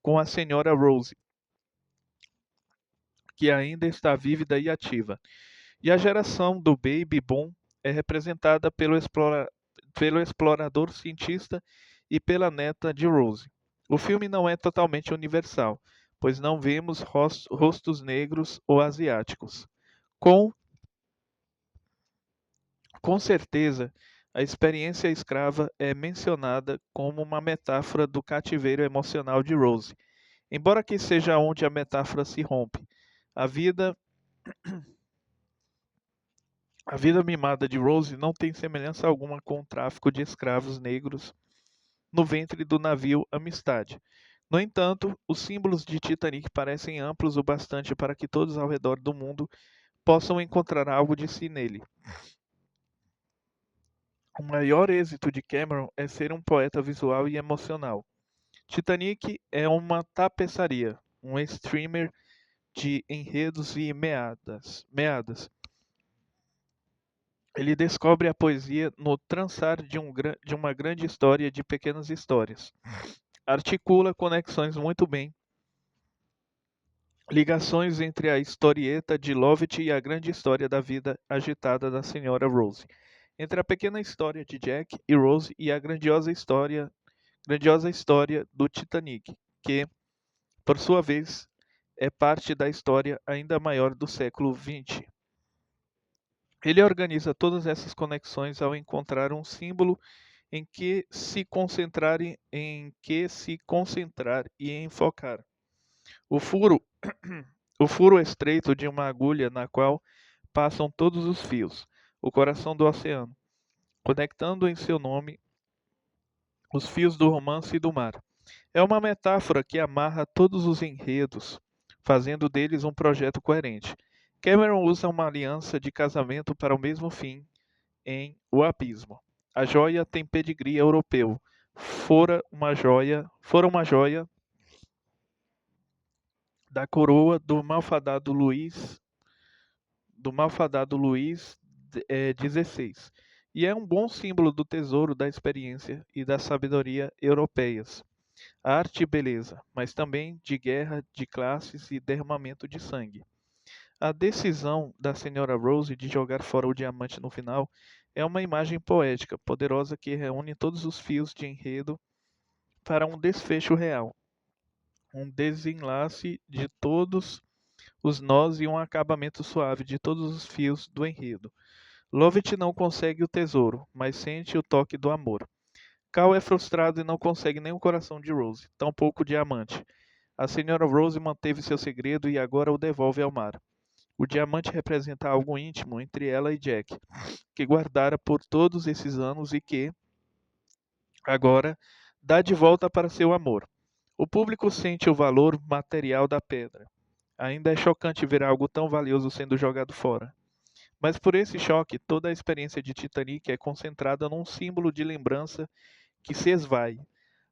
com a senhora Rose, que ainda está vívida e ativa. E a geração do Baby Boom é representada pelo explorador cientista e pela neta de Rose. O filme não é totalmente universal, pois não vemos rostos negros ou asiáticos. Com certeza, a experiência escrava é mencionada como uma metáfora do cativeiro emocional de Rose, embora aqui seja onde a metáfora se rompe. A vida, a vida mimada de Rose não tem semelhança alguma com o tráfico de escravos negros no ventre do navio Amistad. No entanto, os símbolos de Titanic parecem amplos o bastante para que todos ao redor do mundo possam encontrar algo de si nele. O maior êxito de Cameron é ser um poeta visual e emocional. Titanic é uma tapeçaria, um streamer de enredos e meadas. Ele descobre a poesia no trançar de uma grande história de pequenas histórias. Articula conexões muito bem, ligações entre a historieta de Lovett e a grande história da vida agitada da senhora Rose. entre a pequena história de Jack e Rose e a grandiosa história do Titanic, que, por sua vez, é parte da história ainda maior do século XX. Ele organiza todas essas conexões ao encontrar um símbolo em que se concentrar e enfocar. O furo, o furo estreito de uma agulha na qual passam todos os fios, o coração do oceano, conectando em seu nome os fios do romance e do mar. É uma metáfora que amarra todos os enredos, fazendo deles um projeto coerente. Cameron usa uma aliança de casamento para o mesmo fim em O Abismo. A joia tem pedigree europeu. Fora uma joia da coroa do malfadado Luís XVI, e é um bom símbolo do tesouro da experiência e da sabedoria europeias. Arte e beleza, mas também de guerra de classes e derramamento de sangue. A decisão da Senhora Rose de jogar fora o diamante no final é uma imagem poética, poderosa que reúne todos os fios de enredo para um desfecho real, um desenlace de todos os nós e um acabamento suave de todos os fios do enredo. Lovett não consegue o tesouro, mas sente o toque do amor. Cal é frustrado e não consegue nem o coração de Rose, tampouco o diamante. A Senhora Rose manteve seu segredo e agora o devolve ao mar. O diamante representa algo íntimo entre ela e Jack, que guardara por todos esses anos e que, agora, dá de volta para seu amor. O público sente o valor material da pedra. Ainda é chocante ver algo tão valioso sendo jogado fora. Mas por esse choque, toda a experiência de Titanic é concentrada num símbolo de lembrança que se esvai.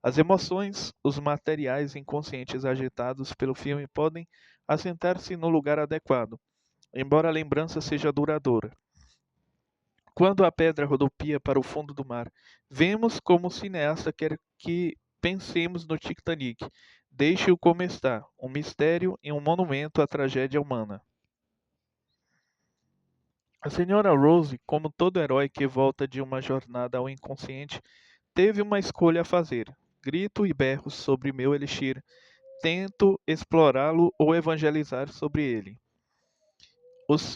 As emoções, os materiais inconscientes agitados pelo filme podem assentar-se no lugar adequado, embora a lembrança seja duradoura. Quando a pedra rodopia para o fundo do mar, vemos como o cineasta quer que pensemos no Titanic. Deixe-o como está, um mistério e um monumento à tragédia humana. A senhora Rose, como todo herói que volta de uma jornada ao inconsciente, teve uma escolha a fazer. Grito e berro sobre meu elixir, tento explorá-lo ou evangelizar sobre ele.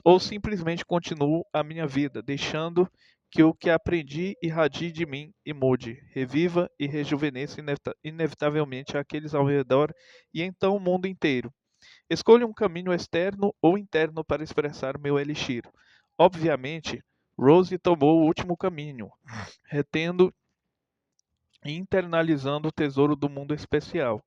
Ou simplesmente continuo a minha vida, deixando que o que aprendi irradie de mim e mude, reviva e rejuvenesça inevitavelmente aqueles ao redor e então o mundo inteiro. Escolho um caminho externo ou interno para expressar meu elixir. Obviamente, Rose tomou o último caminho, retendo e internalizando o tesouro do mundo especial,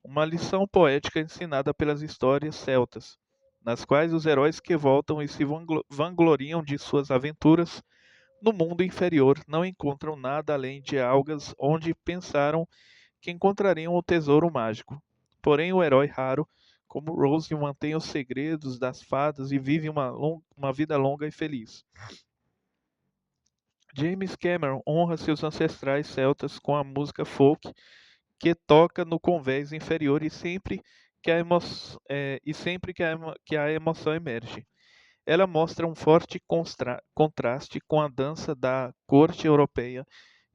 uma lição poética ensinada pelas histórias celtas, nas quais os heróis que voltam e se vangloriam de suas aventuras no mundo inferior não encontram nada além de algas onde pensaram que encontrariam o tesouro mágico. Porém, o herói raro, como Rose, mantém os segredos das fadas e vive uma vida longa e feliz. James Cameron honra seus ancestrais celtas com a música folk que toca no convés inferior e sempre que a emoção emerge. Ela mostra um forte contraste com a dança da corte europeia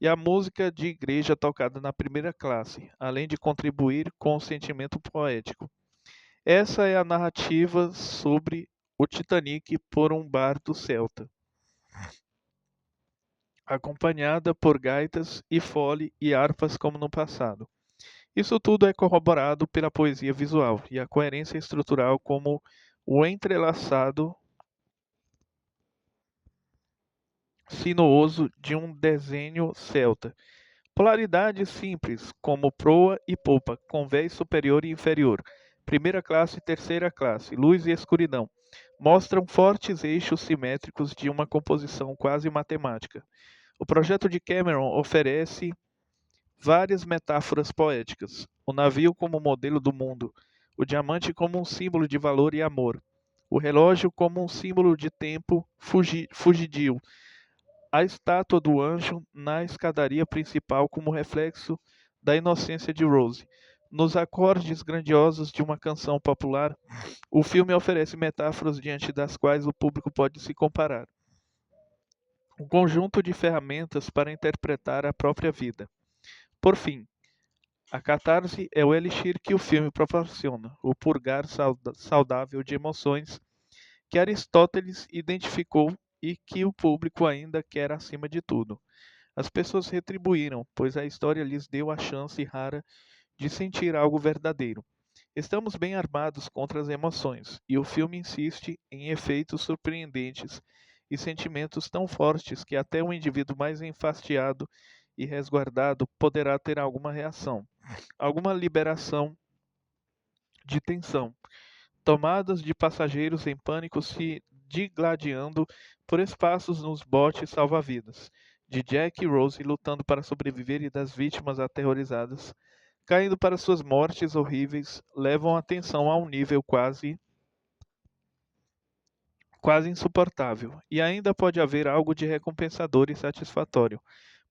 e a música de igreja tocada na primeira classe, além de contribuir com o sentimento poético. Essa é a narrativa sobre o Titanic por um bardo celta, acompanhada por gaitas e fole e harpas como no passado. Isso tudo é corroborado pela poesia visual e a coerência estrutural como o entrelaçado sinuoso de um desenho celta. Polaridades simples, como proa e popa, convés superior e inferior, primeira classe e terceira classe, luz e escuridão, mostram fortes eixos simétricos de uma composição quase matemática. O projeto de Cameron oferece várias metáforas poéticas: o navio como modelo do mundo, o diamante como um símbolo de valor e amor, o relógio como um símbolo de tempo fugidio, a estátua do anjo na escadaria principal como reflexo da inocência de Rose. Nos acordes grandiosos de uma canção popular, o filme oferece metáforas diante das quais o público pode se comparar. um conjunto de ferramentas para interpretar a própria vida. Por fim, a catarse é o elixir que o filme proporciona, o purgar saudável de emoções que Aristóteles identificou e que o público ainda quer acima de tudo. As pessoas retribuíram, pois a história lhes deu a chance rara de sentir algo verdadeiro. Estamos bem armados contra as emoções, e o filme insiste em efeitos surpreendentes e sentimentos tão fortes que até um indivíduo mais enfastiado e resguardado poderá ter alguma reação, alguma liberação de tensão. Tomadas de passageiros em pânico se digladiando por espaços nos botes salva-vidas, de Jack e Rose lutando para sobreviver e das vítimas aterrorizadas, caindo para suas mortes horríveis, levam a tensão a um nível quase insuportável. E ainda pode haver algo de recompensador e satisfatório,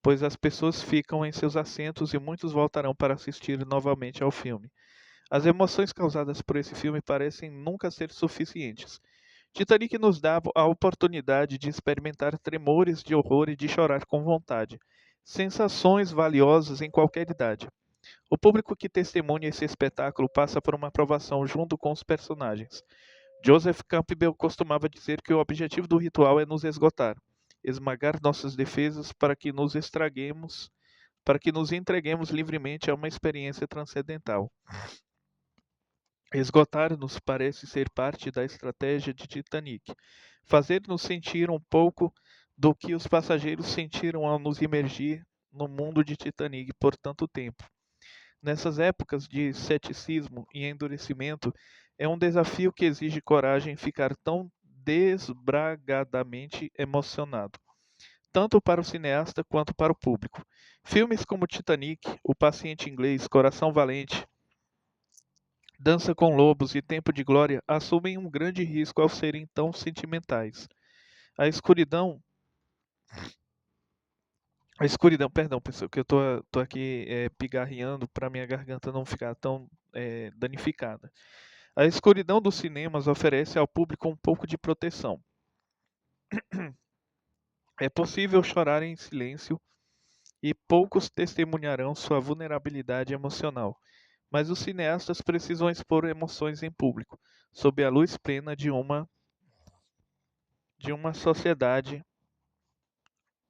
pois as pessoas ficam em seus assentos e muitos voltarão para assistir novamente ao filme. As emoções causadas por esse filme parecem nunca ser suficientes. Titanic nos dá a oportunidade de experimentar tremores de horror e de chorar com vontade. Sensações valiosas em qualquer idade. O público que testemunha esse espetáculo passa por uma aprovação junto com os personagens. Joseph Campbell costumava dizer que o objetivo do ritual é nos esgotar, esmagar nossas defesas para que nos entreguemos livremente a uma experiência transcendental. Esgotar-nos parece ser parte da estratégia de Titanic, fazer-nos sentir um pouco do que os passageiros sentiram ao nos imergir no mundo de Titanic por tanto tempo. Nessas épocas de ceticismo e endurecimento, é um desafio que exige coragem ficar tão desbragadamente emocionado, tanto para o cineasta quanto para o público. Filmes como Titanic, O Paciente Inglês, Coração Valente, Dança com Lobos e Tempo de Glória assumem um grande risco ao serem tão sentimentais. A escuridão, perdão, pessoal, que eu tô aqui pigarreando para minha garganta não ficar tão danificada. A escuridão dos cinemas oferece ao público um pouco de proteção. É possível chorar em silêncio e poucos testemunharão sua vulnerabilidade emocional. Mas os cineastas precisam expor emoções em público, sob a luz plena de uma sociedade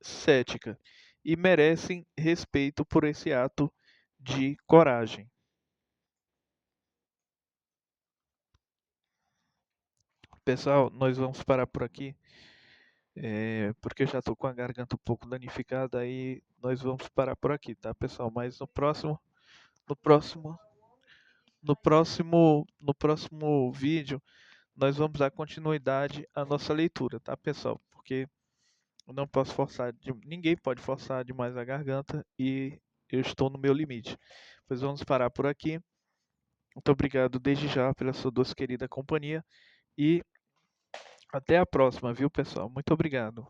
cética, e merecem respeito por esse ato de coragem. Pessoal, nós vamos parar por aqui, porque eu já estou com a garganta um pouco danificada, aí nós vamos parar por aqui, tá, pessoal? Mas no próximo, no próximo vídeo, nós vamos dar continuidade à nossa leitura, tá, pessoal? Porque eu não posso forçar, ninguém pode forçar demais a garganta e eu estou no meu limite. Pois vamos parar por aqui. Muito obrigado desde já pela sua doce querida companhia e até a próxima, viu, pessoal? Muito obrigado.